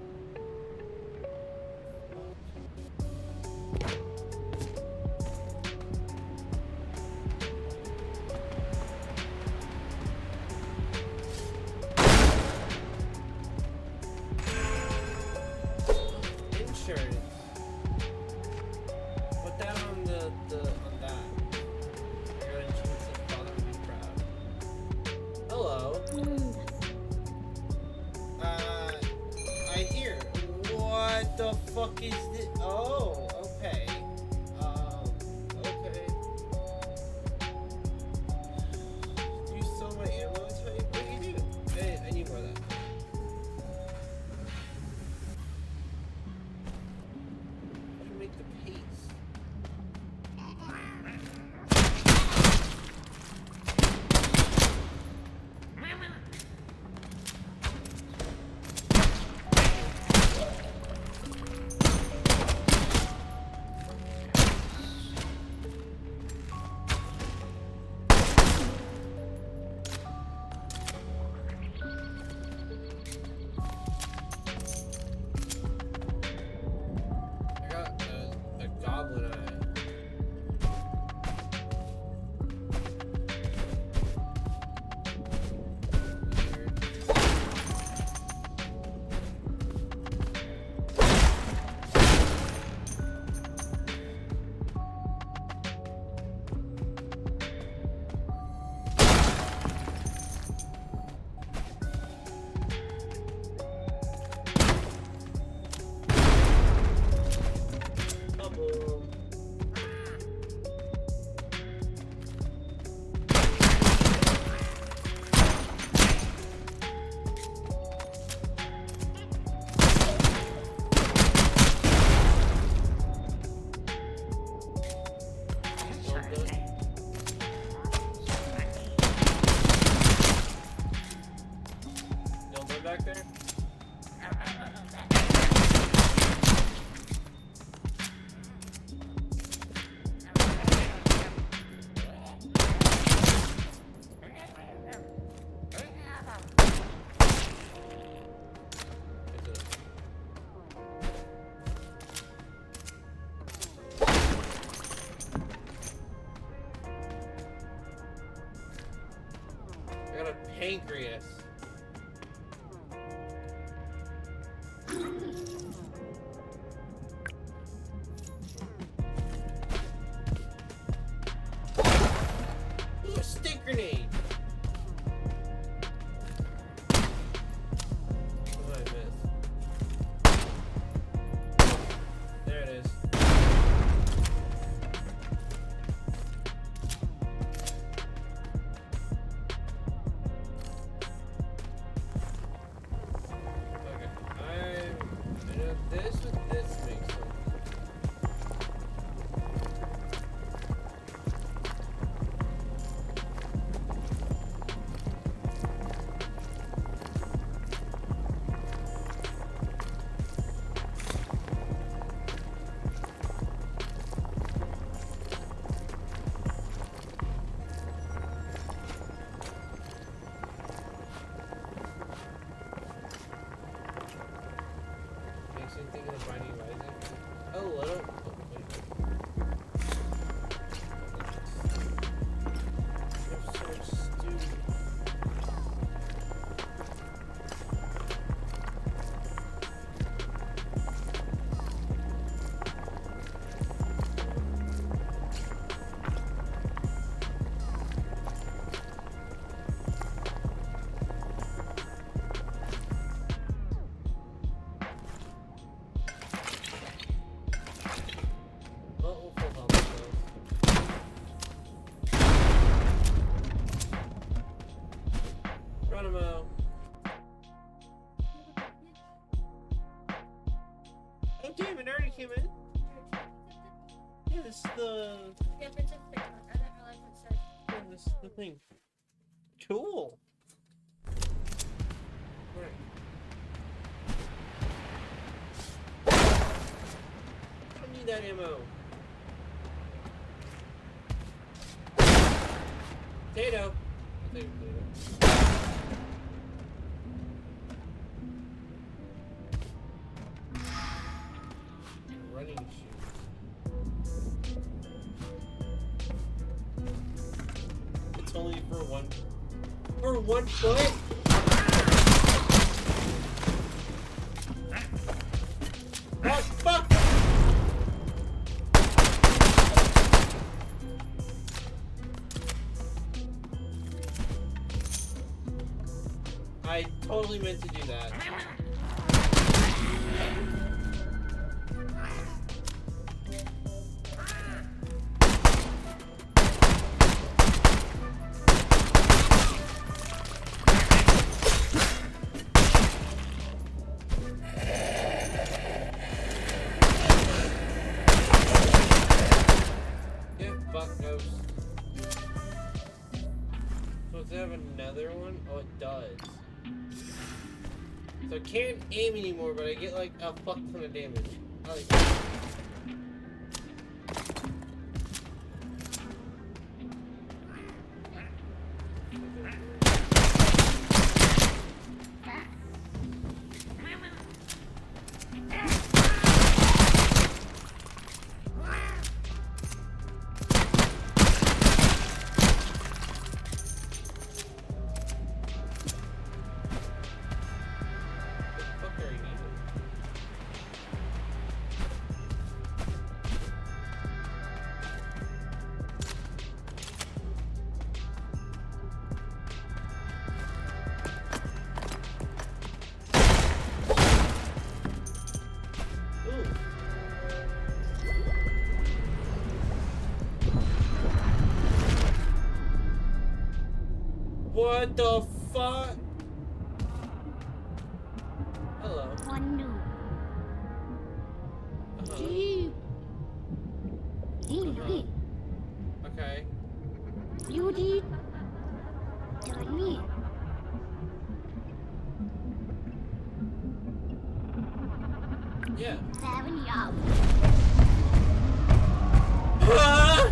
Insurance. Put that on on that. I got insurance that father would be proud. Hello. I hear. What the fuck is this? Oh, okay. Okay. Do you sell my ammo type? What do you do? Hey, I need more of that. How do you make the paste? I got a goblin eye. Bubble. Y'all done back there? I got a pancreas. Ooh, a stick grenade. What did I miss? There it is. Okay, I know this with this makes sense. Makes me think of Binding of Isaac. Oh, little. Oh, wait. You're so stupid. came in? Yeah, this is the. Yeah, but it's a fake one. I didn't realize what it said. Yeah, this is the thing. Cool. Alright. I need that ammo. Potato. I'll take a potato. Running shoes. It's only for one foot? What fuck? I totally meant to do that. Yeah, fuck ghost. So does it have another one? Oh, it does. So I can't aim anymore, but I get like a fuck ton of damage. I like that. What the fuck are you eating? Ooh. What the fuck? Hello. One Uh-huh. two, three, Okay. you did. Johnny, Yeah. 7 years. Ah!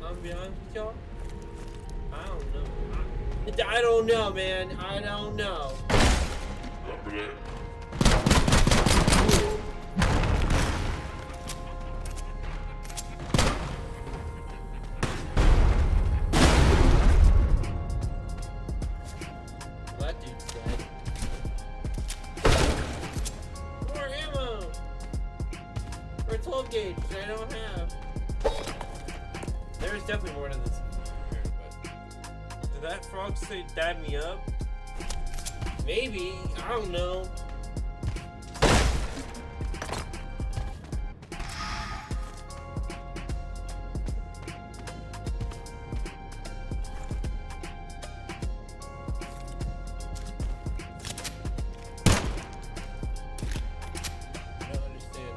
I'm be honest with y'all. I don't know. I don't know, man. I don't know. Well, that dude's dead. More ammo! Or 12 gauge, which I don't have. There's definitely more to this. But did that frog say dab me up? Maybe. I don't know. I don't understand.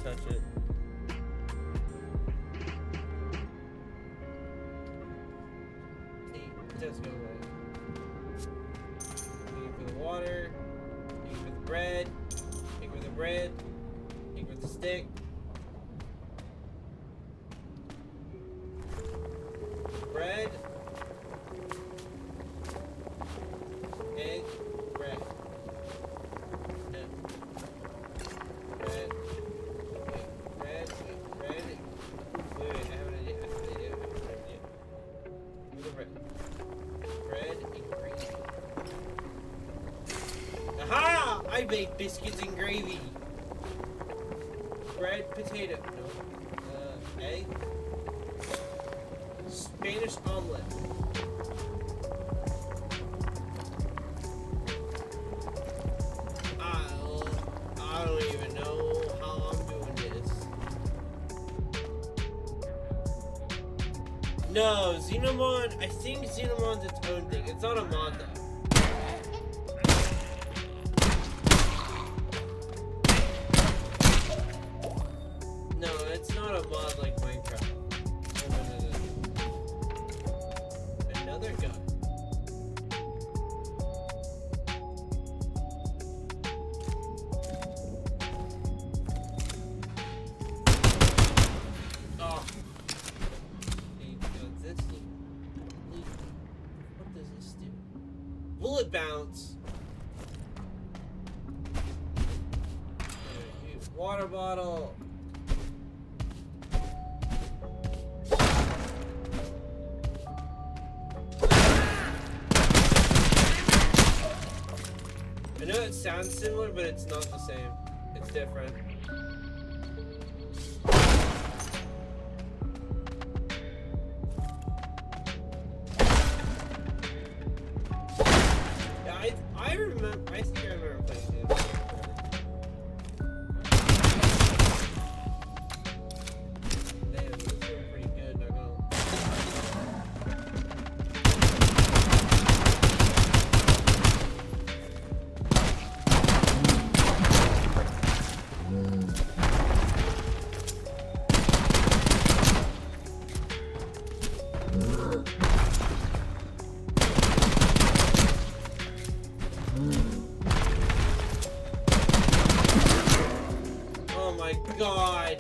touch it. See, it does go away. Looking for the water. Looking for the bread. Looking for the bread. Looking for the stick. Bread. Egg. Bread. No. Bread. Wait, bread. Wait, bread. Wait, I have an idea. Give me the bread. Bread and gravy. Aha! I bake biscuits and gravy. Bread, potato. No. Egg. Spanish omelet. I don't even know how I'm doing this. No, Xenomon. I think Xenomon's its own thing. It's not a mod though. No, it's not a mod like Minecraft. No. Another gun. Oh. Does this do? What does this do? Bullet bounce. Water bottle. I know it sounds similar, but it's not the same. It's different. Yeah, I remember. I think I remember playing it. Damn, this is pretty good. Not gonna. Oh my god.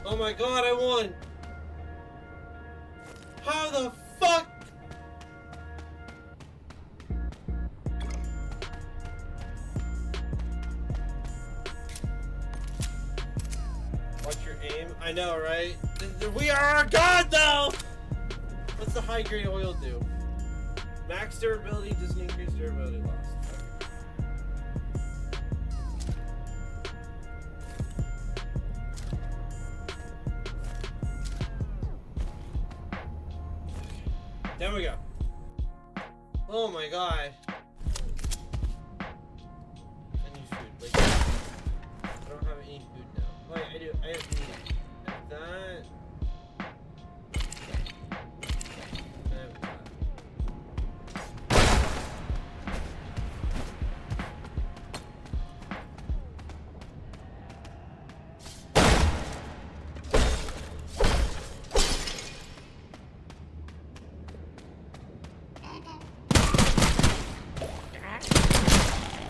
Oh my god, I won! How the fuck? Watch your aim. I know, right? We are our god, though! What's the high grade oil do? Max durability doesn't increase durability loss. There we go. Oh my god. I need food. Like, I don't have any food now. Wait, I do. I have meat. I have that. I have that.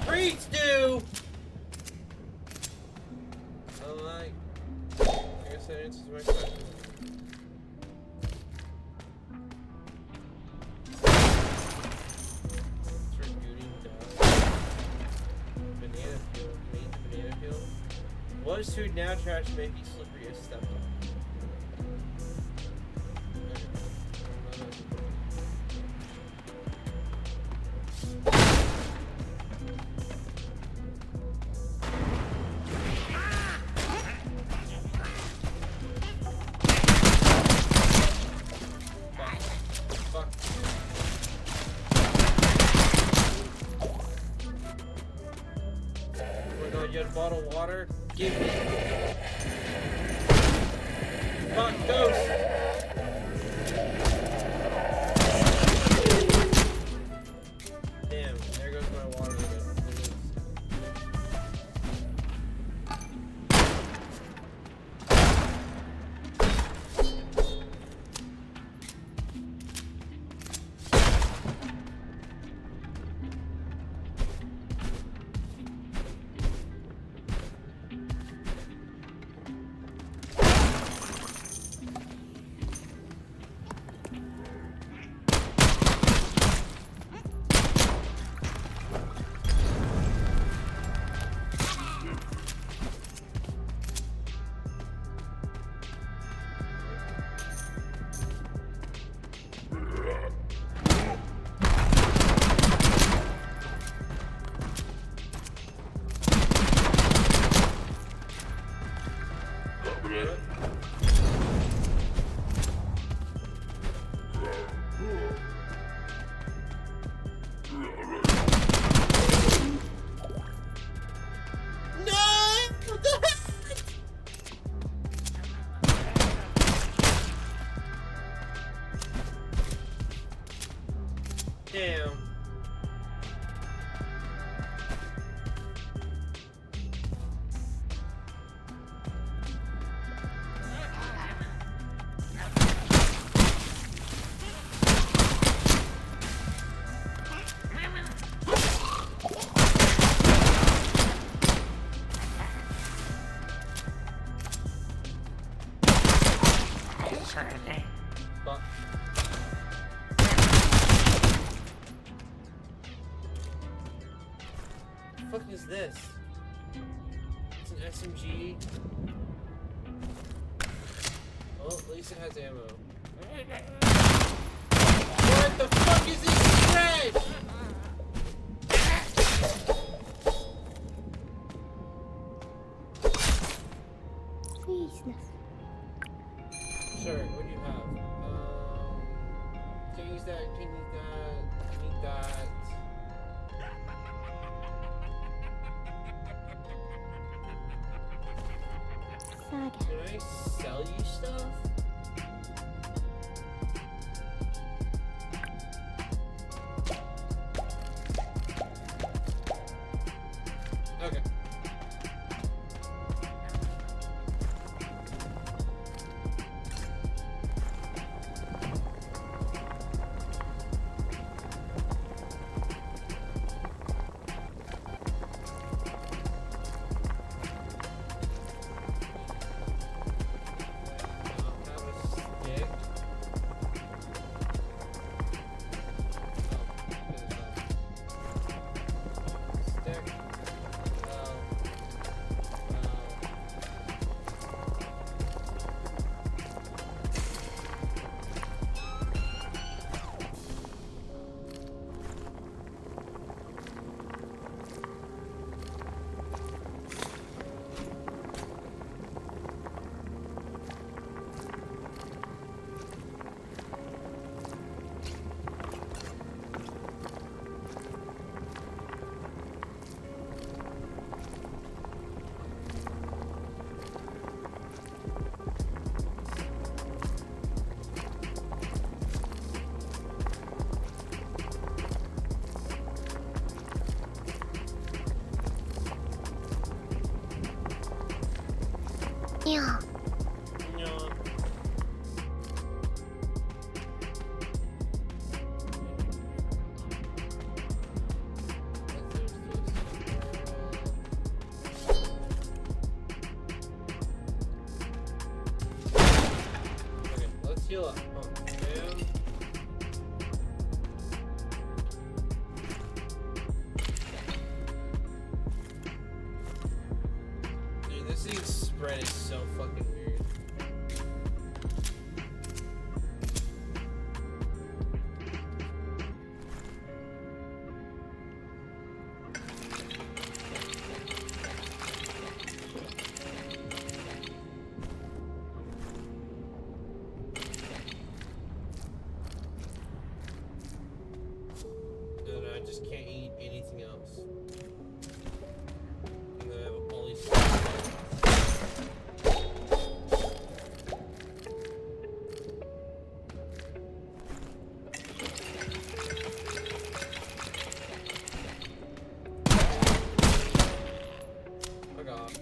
Treats do! I guess that answers my question. Banana peel. Made the banana peel. What is food now trash may be slippery as stepped on? Fuck. Oh my god, you had bottled water? Give me. Fuck, ghost! Damn, there goes my water. Damn. Fuck. What the fuck is this? It's an SMG. Well, at least it has ammo. What the fuck is this trash? Sure, what do you have? Can you use that? Can you use that? I need that. Can I sell you stuff? Okay. Yeah. No. Okay, let's heal up. Oh, damn. Dude, this thing's spread is so fucking weird. And I just can't eat anything else. And then I have all these. Fuck off.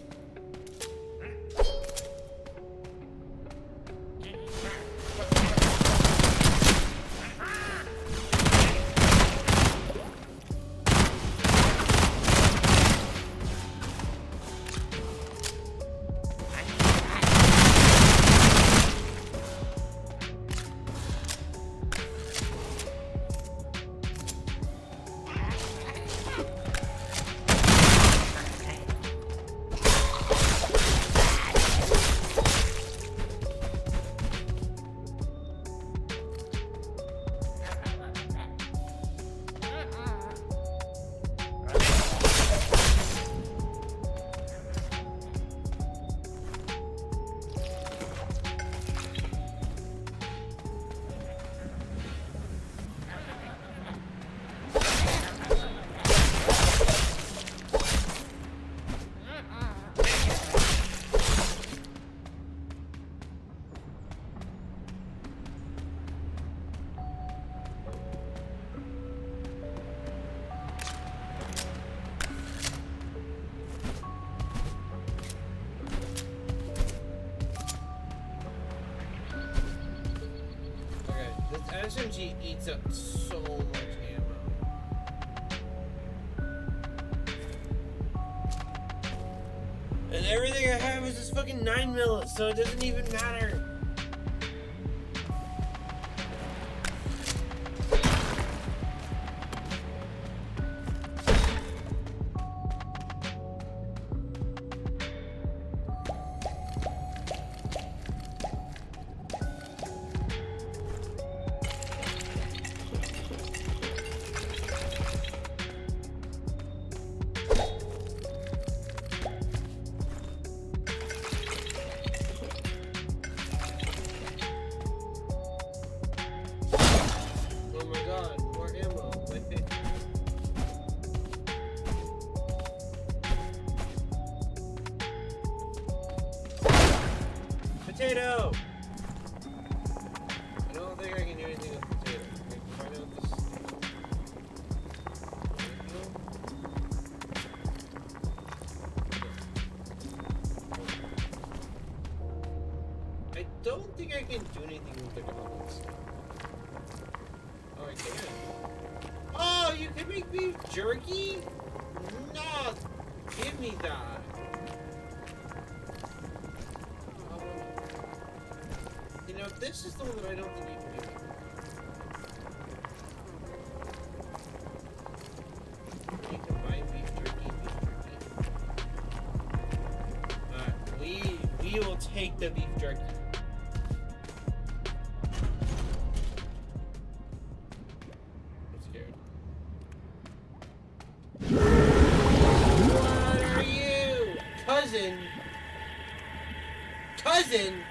Okay, this SMG eats up so much ammo. And everything I have is this fucking 9mm, so it doesn't even matter. Oh my god, more ammo. Potato! I don't think I can do anything with potato. Can I find out this? I don't think I can do anything with the comments. Oh, I can. Oh, you can make beef jerky? No, give me that. You know, this is the one that I don't think you can do. You can buy beef jerky, we will take the beef jerky. I'm scared. What are you? Cousin? Cousin?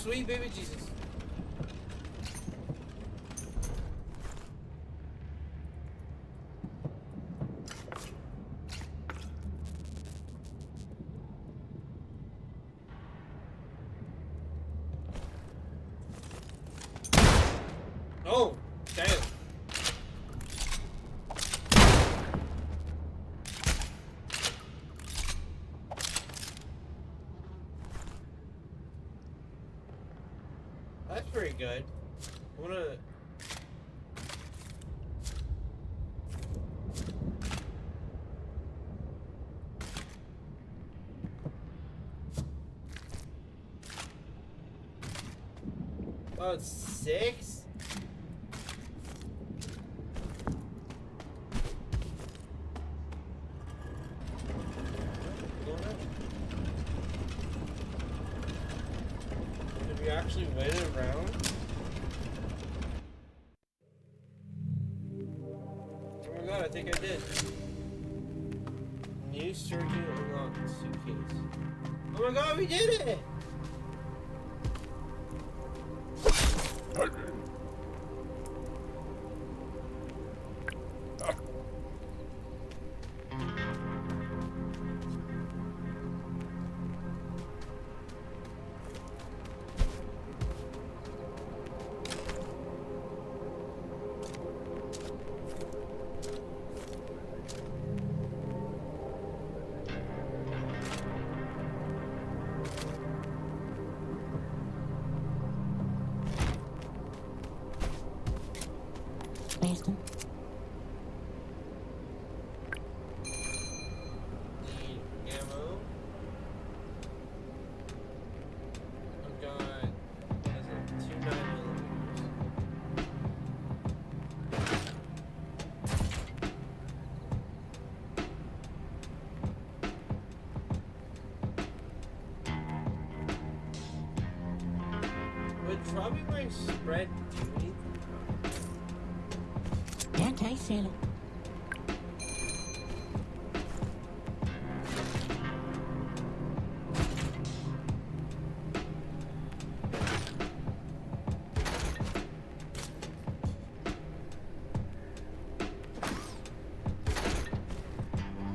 sweet baby Jesus. Oh, damn. That's pretty good. I wanna. Oh, it's 6? Did we actually win a round? Oh my god, I think I did. New surgeon unlocked suitcase. Oh my god, we did it! Need ammo. I've got what is it? 2 9mm. Would dropping my spread do anything? Okay, Sailor.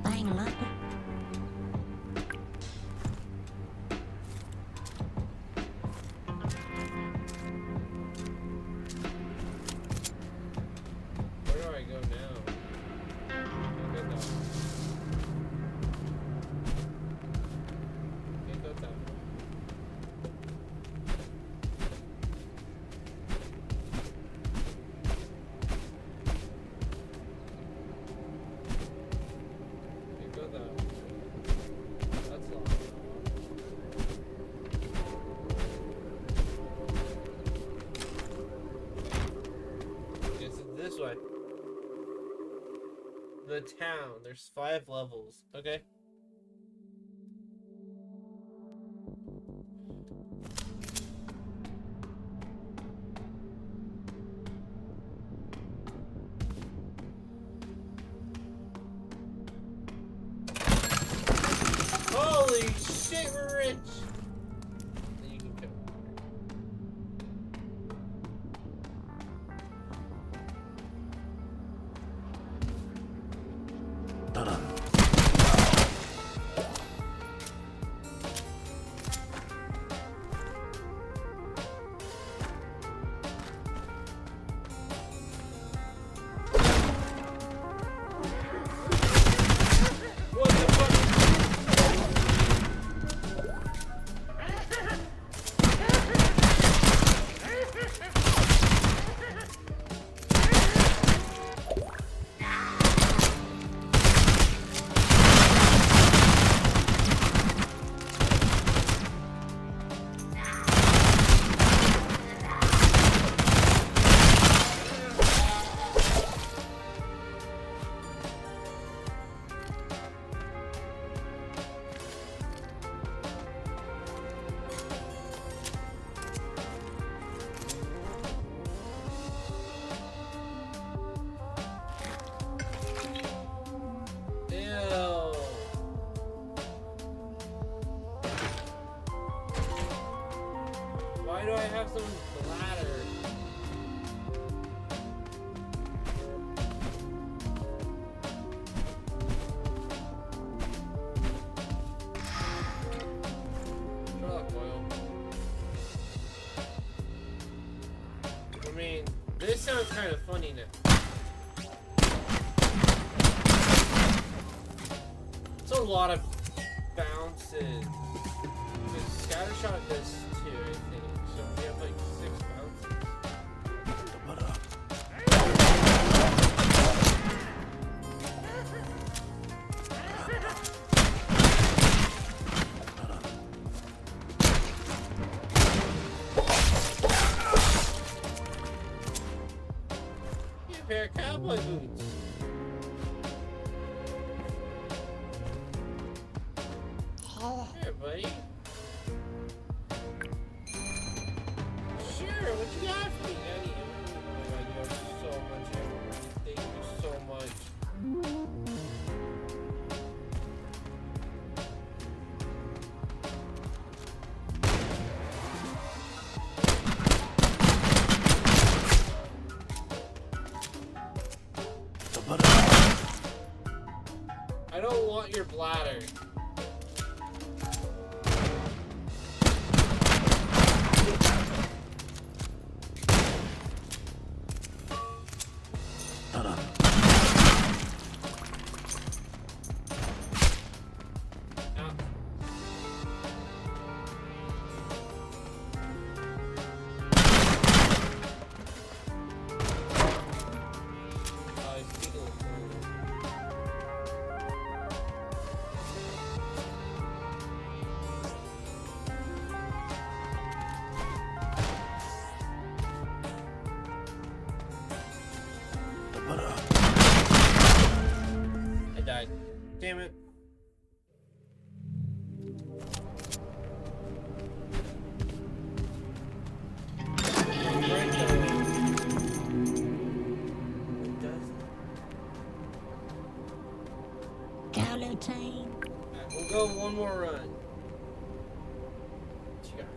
Buying a lot. Where do I go now? Can't go that way. Can't go that way. Can't go that way. That's locked. Guess it's this way. The town. There's 5 levels. Okay. Holy shit, we're rich! You can go. Why do I have someone's bladder? Sherlock Oil. I mean, this sounds kind of funny now. It's a lot of bounces. Because Scattershot does too, I think. So we have like 6 bounces. Get a pair of cowboy boots. Here, buddy. Sure, what you got for me, Daddy? Oh my god, you have so much effort. Thank you so much. I don't want your bladder. I died. Damn it. Gallotine. We'll go one more run. What you got?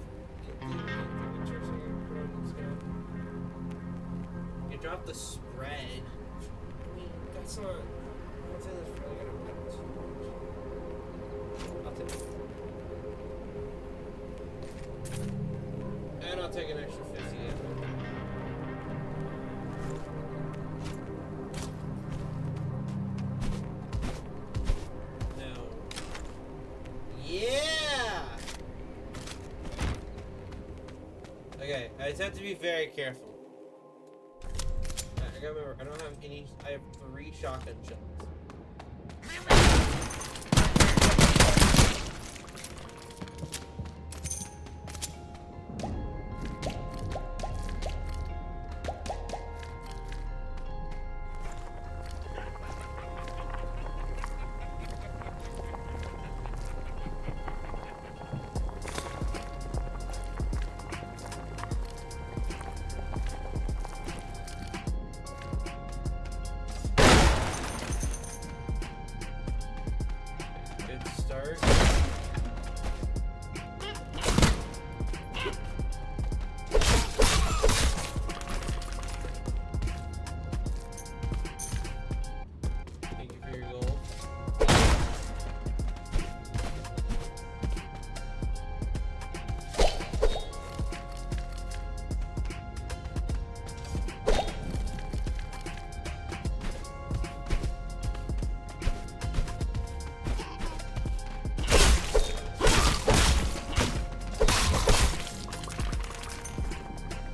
You dropped the spread. I mean, that's not. What's in this really gonna matter? I'll take it. And I'll take an extra 50. No. Yeah! Okay, I just have to be very careful. I gotta remember, I don't have any. I have 3 shotgun shells. Good start. Thank you for your gold.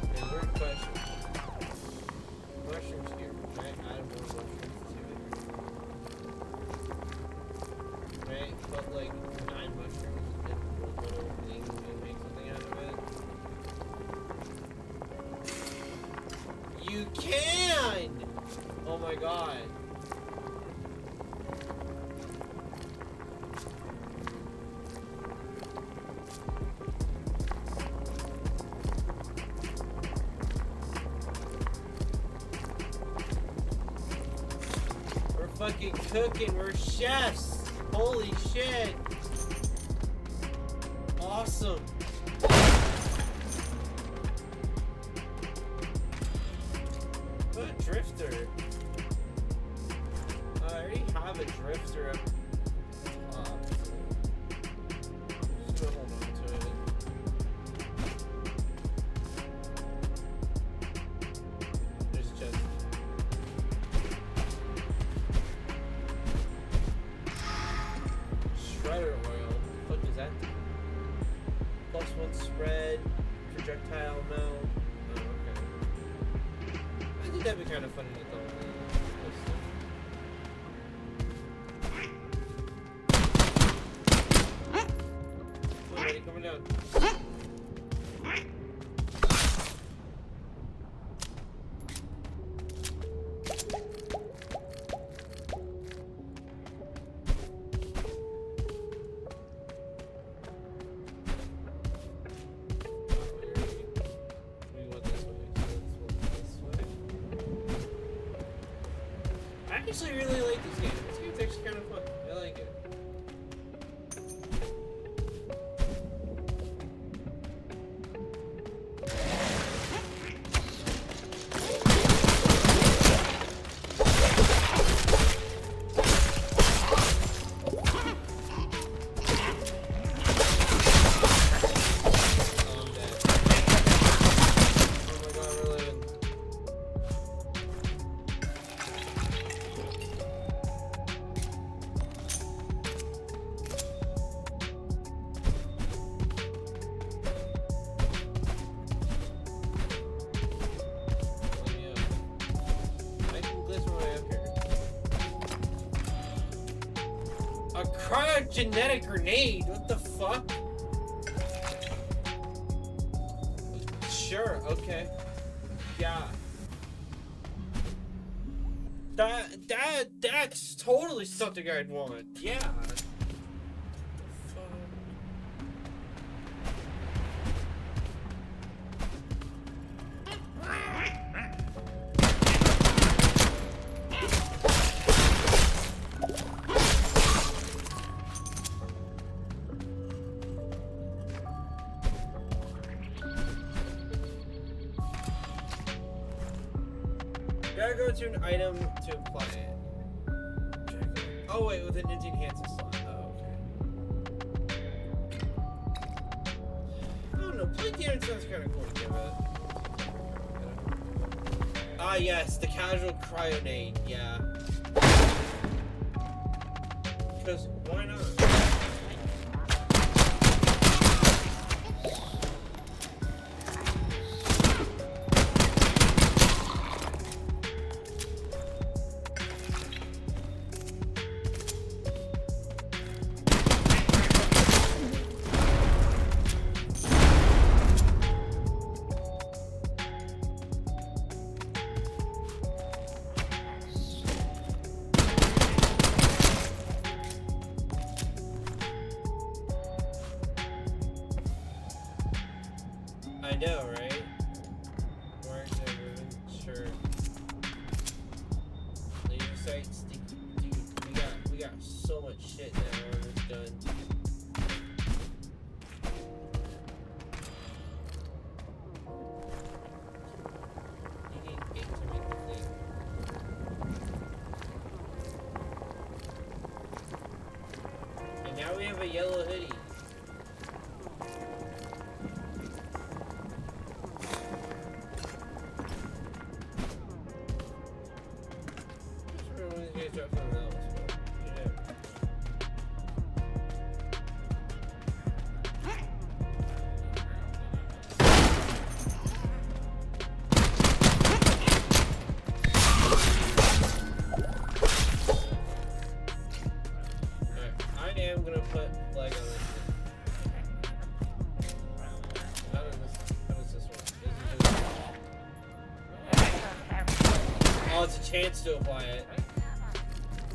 Okay, weird question. Mushrooms here. Can I add more mushrooms to it? Right? But like 9 mushrooms and little things and make something out of it. You can! Oh my god. We're fucking cooking. We're chefs. Holy shit. Awesome. What a drifter? I already have a drifter up top. I'm just gonna hold on to it. There's just. Shredder oil. What the fuck is that? +1 spread. Projectile mount. Oh, okay. I think that'd be kind of funny to go. Come on, buddy, coming down. We went this way, so let's go this way. I actually really like this game. This game's actually kind of fun. I like it. Oh, I'm dead. Oh my god, we're living. Let me up. I can glitch my way up here. A cryogenetic grenade? What the fuck? Sure, okay. Yeah. That's totally something I'd want. Yeah. Fuck. Gotta go to an item to apply it. Oh wait, with an enhancing slot. Oh, okay. I don't know, play Darren sounds kinda cool to give it. Ah yes, the casual cryonade, yeah. Because why not? I know, right? Where's it moving? Sure. Laser sights, dude, we got so much shit now when it's done. You need ink to make the thing. And now we have a yellow hoodie. I am gonna put flag on this thing. How does this work? Oh, it's a chance to apply it.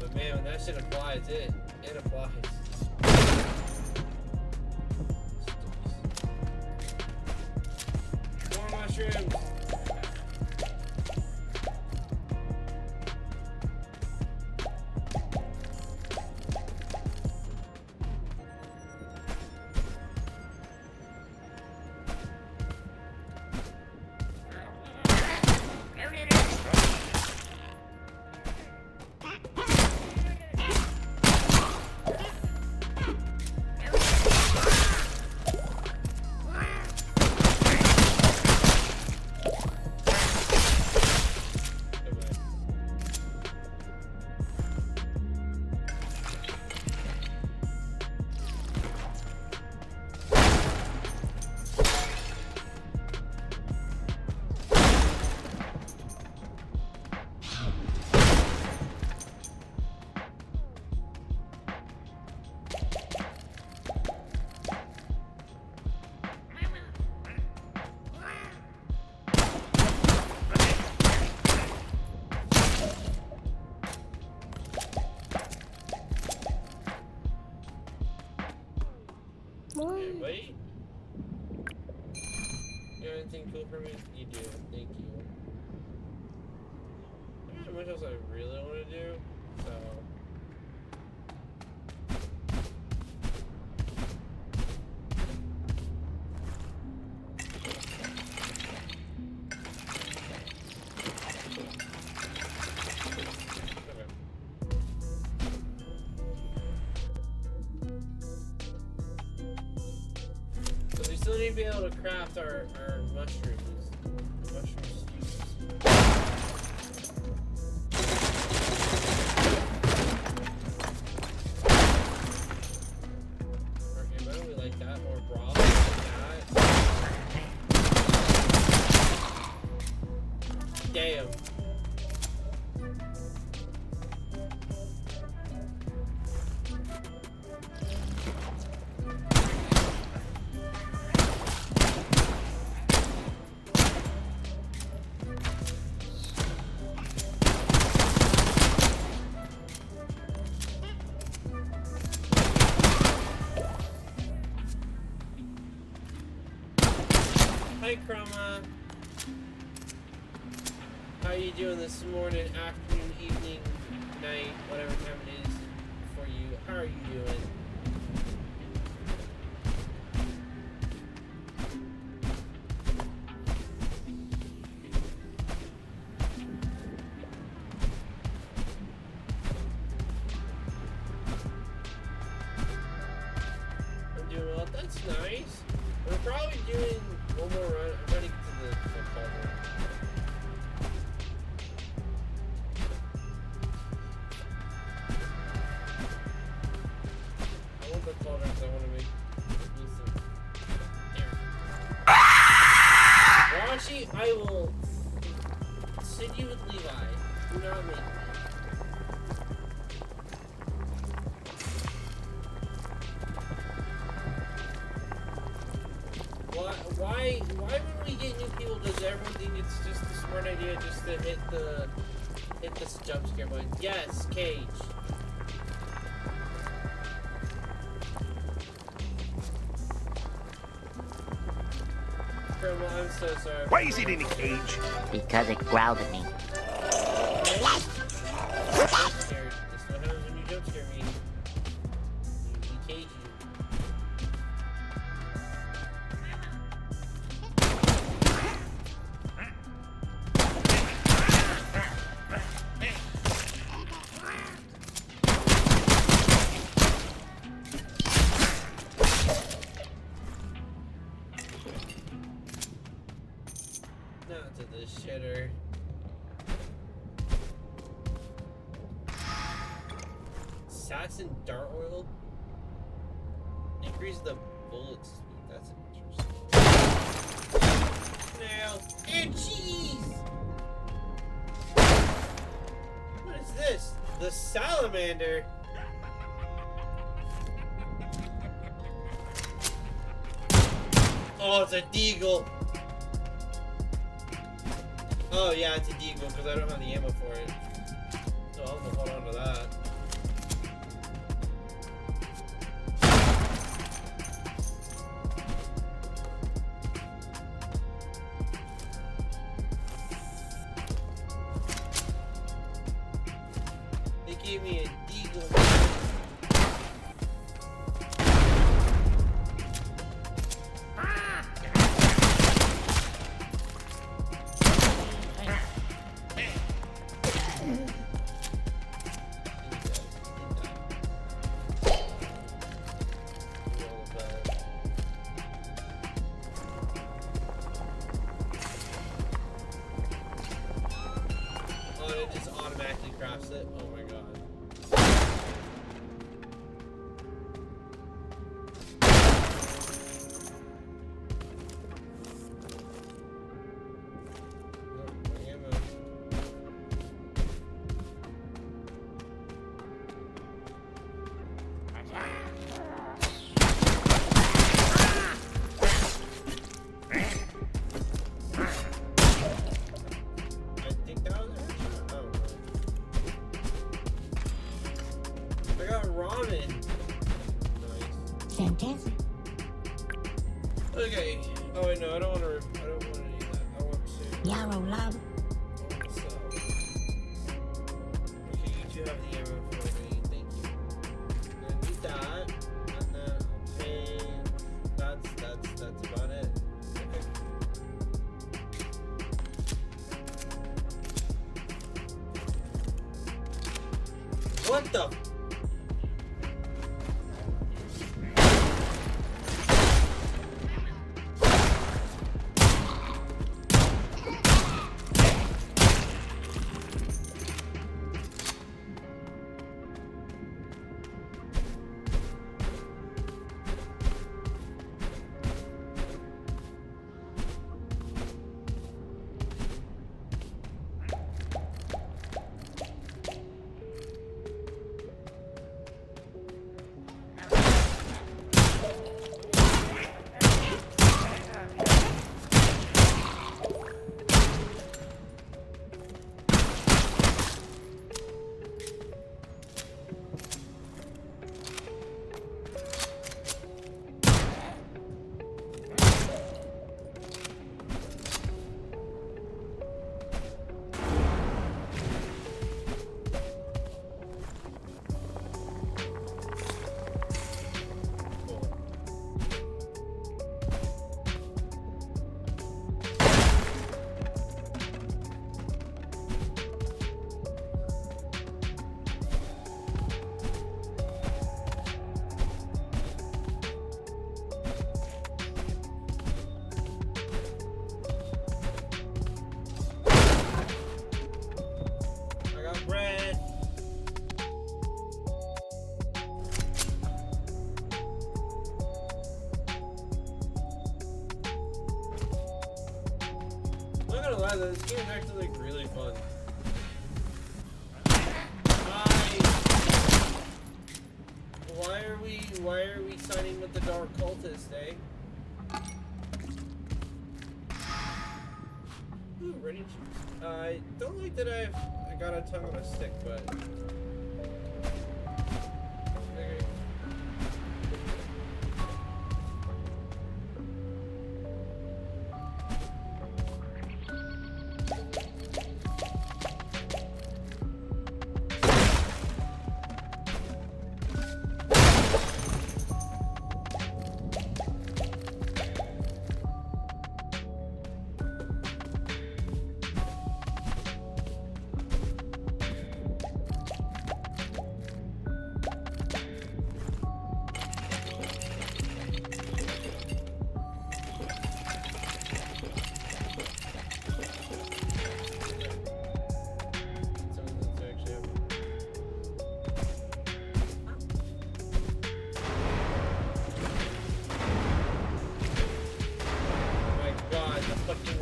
But man, when that shit applies, it applies. More mushrooms! anything cool for me? You do. Thank you. I don't know much else I really want to do, so. So we still need to be able to craft our mushrooms. Mushroom stews. Okay, well, we like that. More broth, like that. Damn. Hi, Chroma. How you doing this morning, afternoon, evening, night, whatever time it is for you? How are you doing? I'm doing well. That's nice. We're probably doing one more run. I'm trying to get to the cauldron. I want the cauldron because I want to make me some. There. Rashi, I will send you with Levi. Do not make me. Why when we get new people does everyone think it's just a smart idea just to hit the jump scare button? Yes, Cage. Grandma, I'm so sorry. Why is it in a cage? Because it growled at me. Jump scared. That's what happens when you jump scare me. You cage you. Not to the shitter. Saxon dart oil increase the bullet speed. That's interesting. Snail and cheese. What is this? The salamander. Oh, it's a deagle. Oh yeah, it's a deagle because I don't have the ammo for it. So I'll have to hold on to that. They gave me a deagle. Oh, it just automatically crafts it. Oh my god. Oh, ammo. I think that was it. I don't know. Oh wait, no, I don't want to. I don't want to eat that. I want to. Yarrow love. So. Okay, you do have the arrow for me. Thank you. I'm gonna need that, and then I'll pay. That's about it. Okay. What the? Bread. I'm not gonna lie though, this game is actually like really fun. Why are we signing with the Dark Cultist, eh? Ooh, ready juice. I don't like that I got a tongue on a stick, but okay.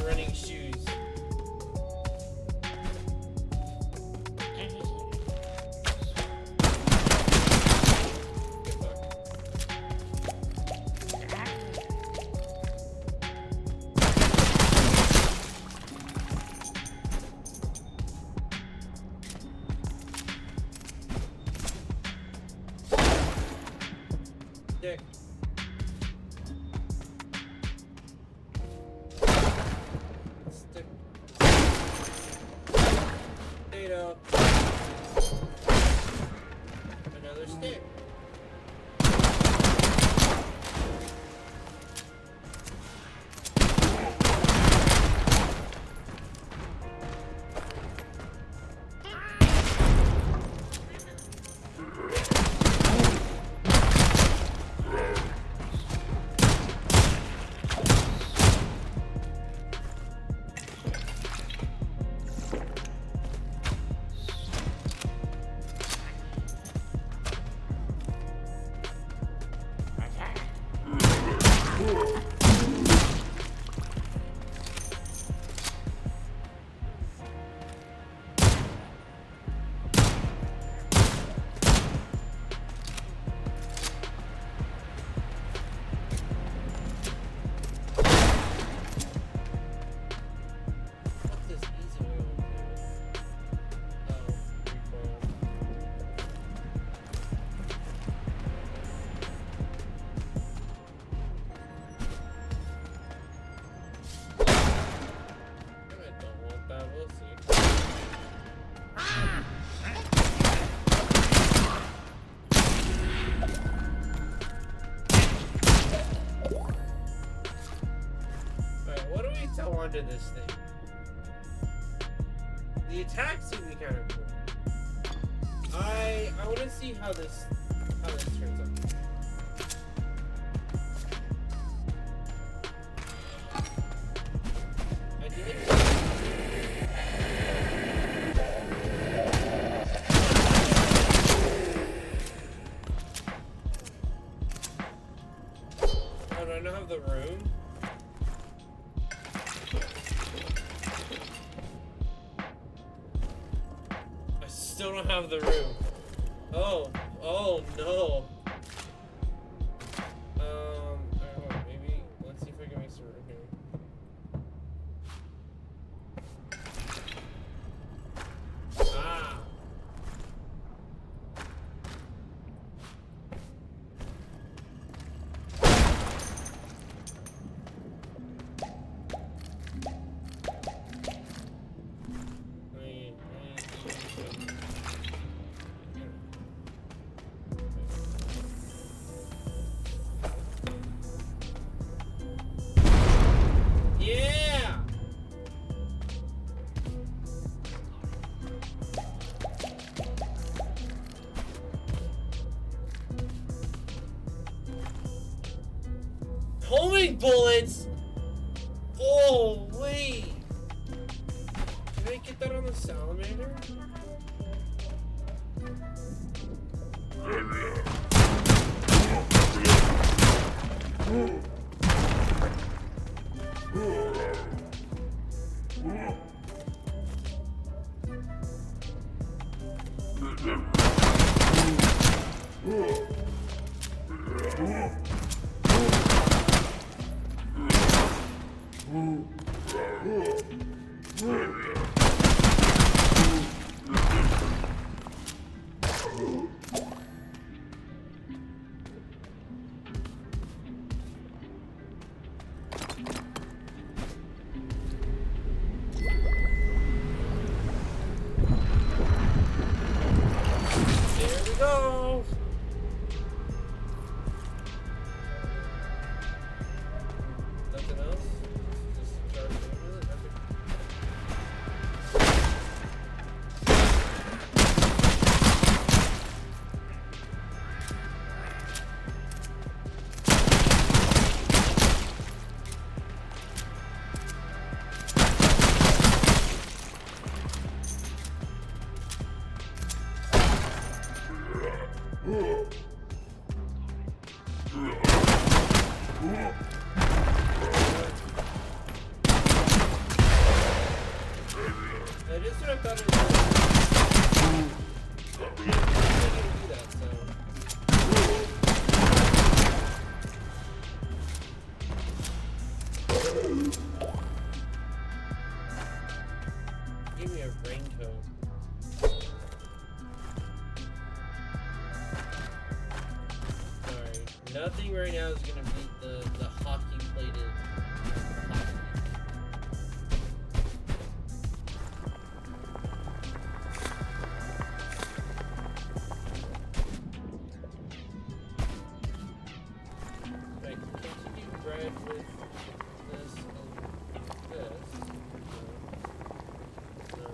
Running shoes. Dick. Stick. Potato. Another stick. so onto this thing. The attacks seem to be kind of cool. I want to see how this turns out. I did. Oh, do I not have the room? I still don't have the room. Oh no. Alright, maybe let's see if I can make some room here. Ah. Yeah! Homing bullets! Oh, wait! Did I get that on the salamander? There we go! Nothing else? Just charge it with it? Okay. That is what I thought it was. I didn't do that, so. Give me a raincoat. Sorry. Nothing right now is gonna beat the hockey plated hockey. Wait, can't you do bread with this and this? No.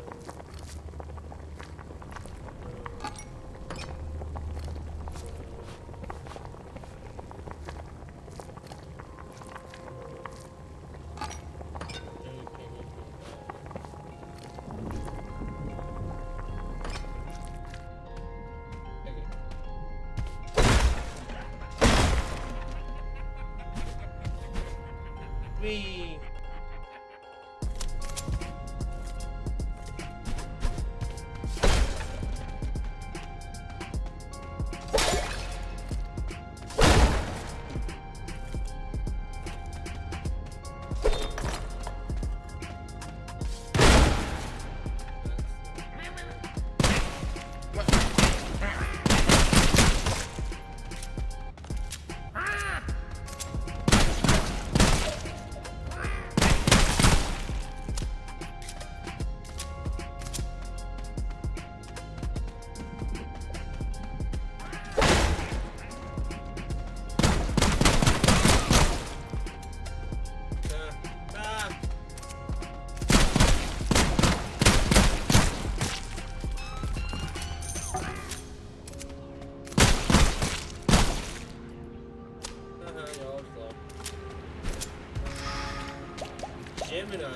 Gemini oil.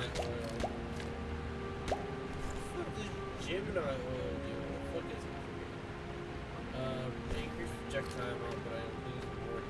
What does Gemini oil do? What the fuck is it? Increase projectile amount, but I don't lose more.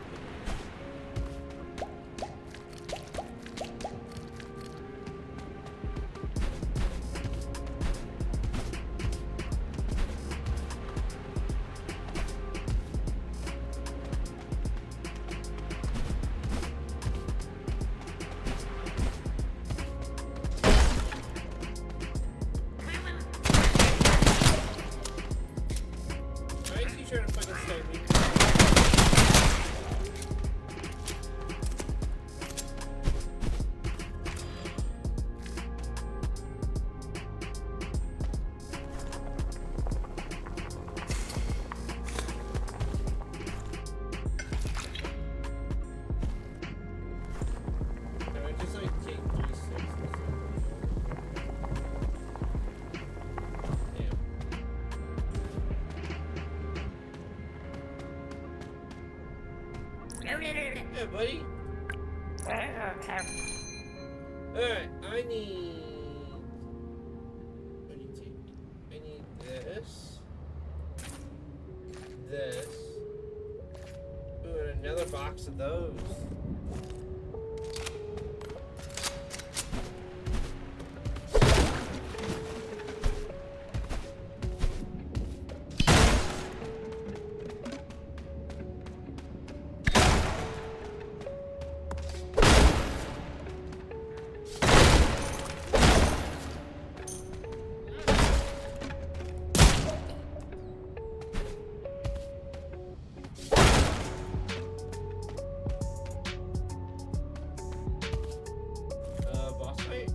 Why is he trying to fucking start me? No, I just like take 3 sixes. Damn. Yeah, buddy. Alright, I need this. This. Ooh, and another box of those. Boss fight?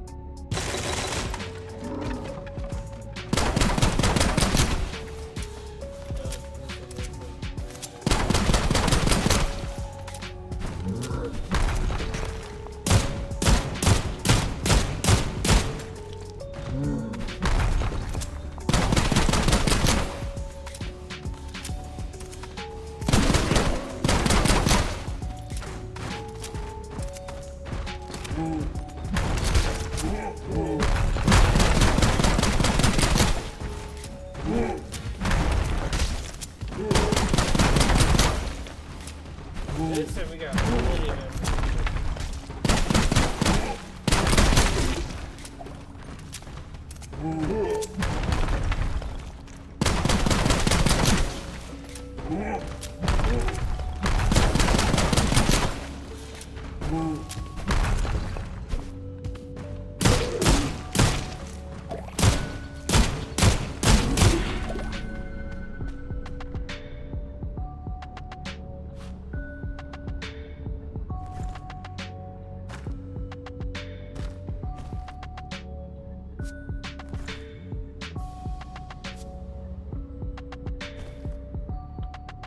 This time we got plenty of them.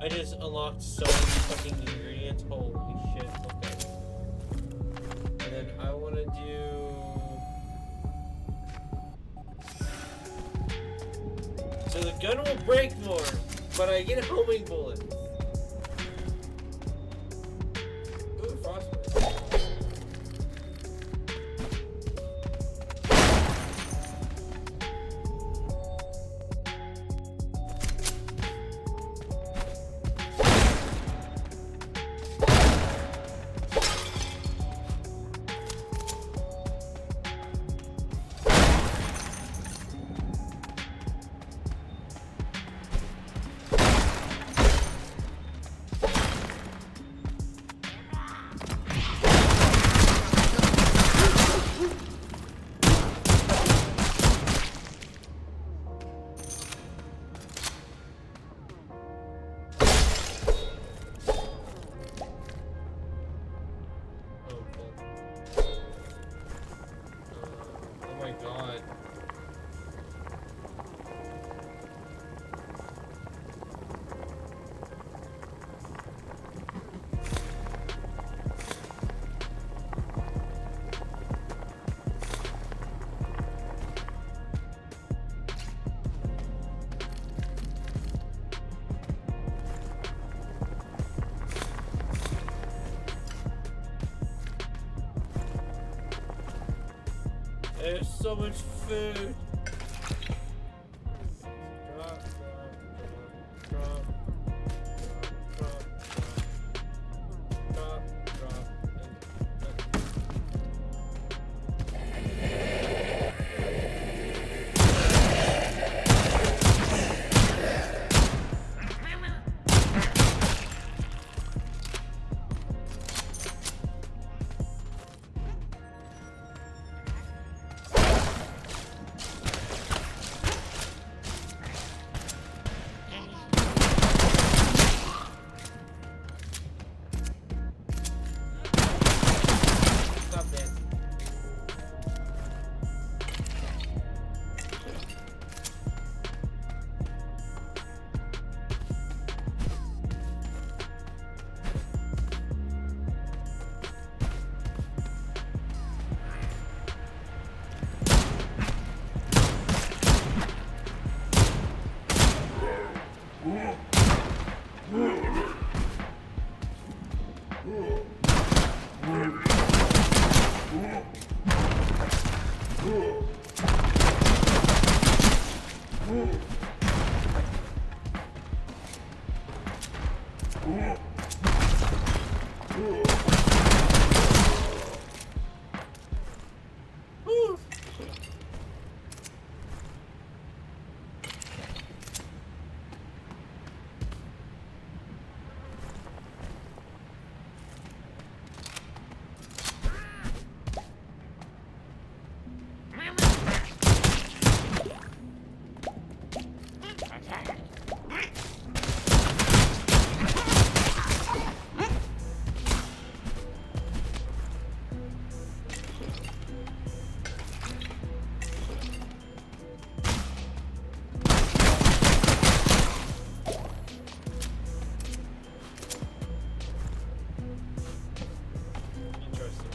I just unlocked so many fucking ingredients. Holy shit. Okay. And then I want to do... So the gun will break more, but I get a homing bullet. Ooh, frostbite. There's so much food. Drop, drop, drop, drop, drop, stop dancing. Interesting.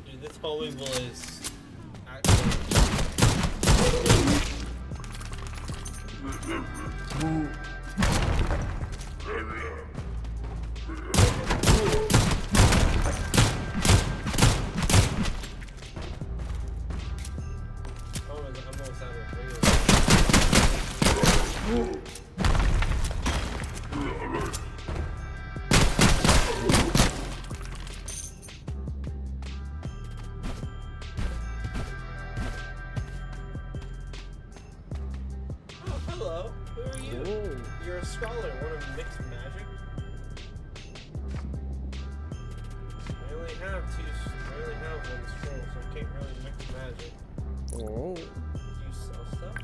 Dude, this whole level is actually... Oh, I'm almost out of real. Oh, hello. Who are you? You're a scholar. Want to mix magic? I only have one scroll, so I can't really mix magic. Oh. Do you sell stuff?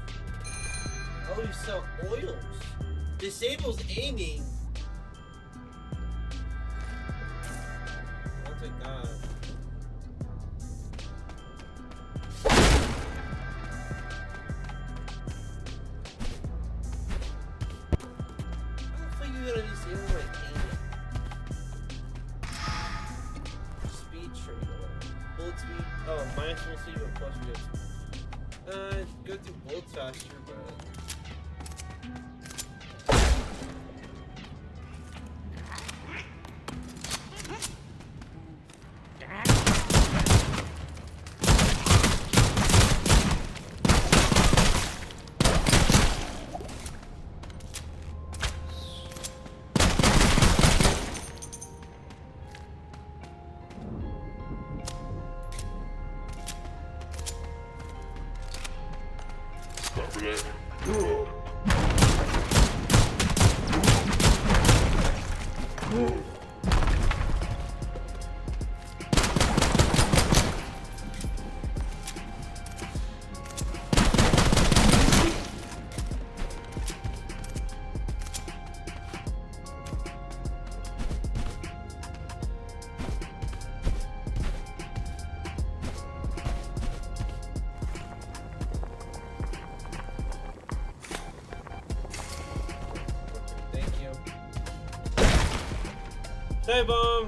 Oh, you sell oils. Disables aiming. I'll take that. I don't think you're gonna disable my aiming. Speed trade or whatever. Bullet speed. Oh, minus full speed but plus good. Go through bullets faster, but. Cover that. Thank you. Save bomb.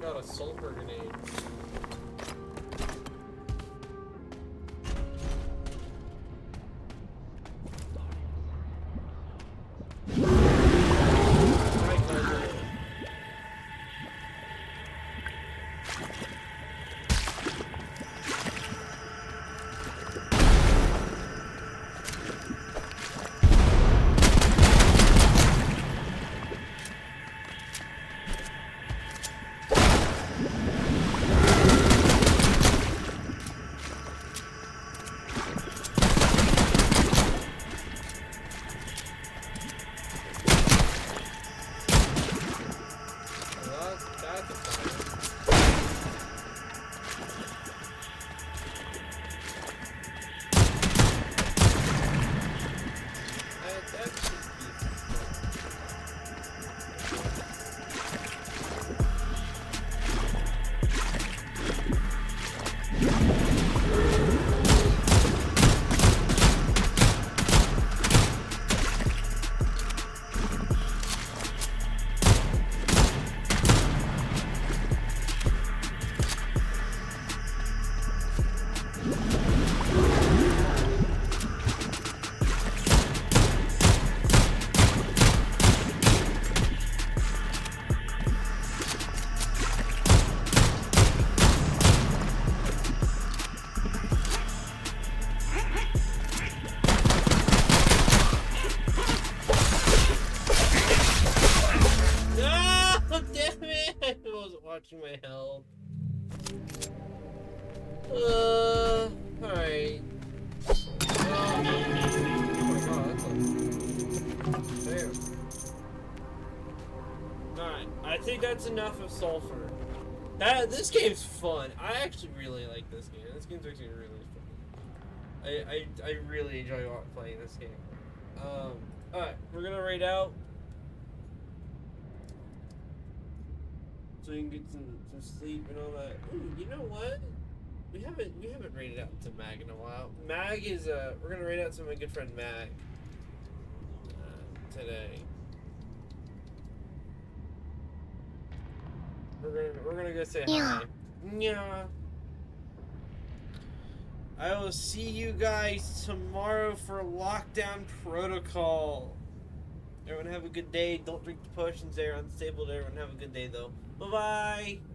Got a sulfur grenade. Right, Carter. Well, that's a fire. That's just No! Damn it! I wasn't watching my health. Alright. Oh my god, that's a... Damn. Alright, I think that's enough of sulfur. This game's fun. I actually really like this game. This game's actually really fun. I really enjoy playing this game. Alright, we're gonna raid out. So you can get some sleep and all that. Ooh, you know what? We haven't raided out to Mag in a while. Mag is we're gonna raid out to my good friend Mag today. We're gonna go say hi. Yeah. I will see you guys tomorrow for Lockdown Protocol. Everyone have a good day. Don't drink the potions. They're unstable. Everyone have a good day though. Bye bye.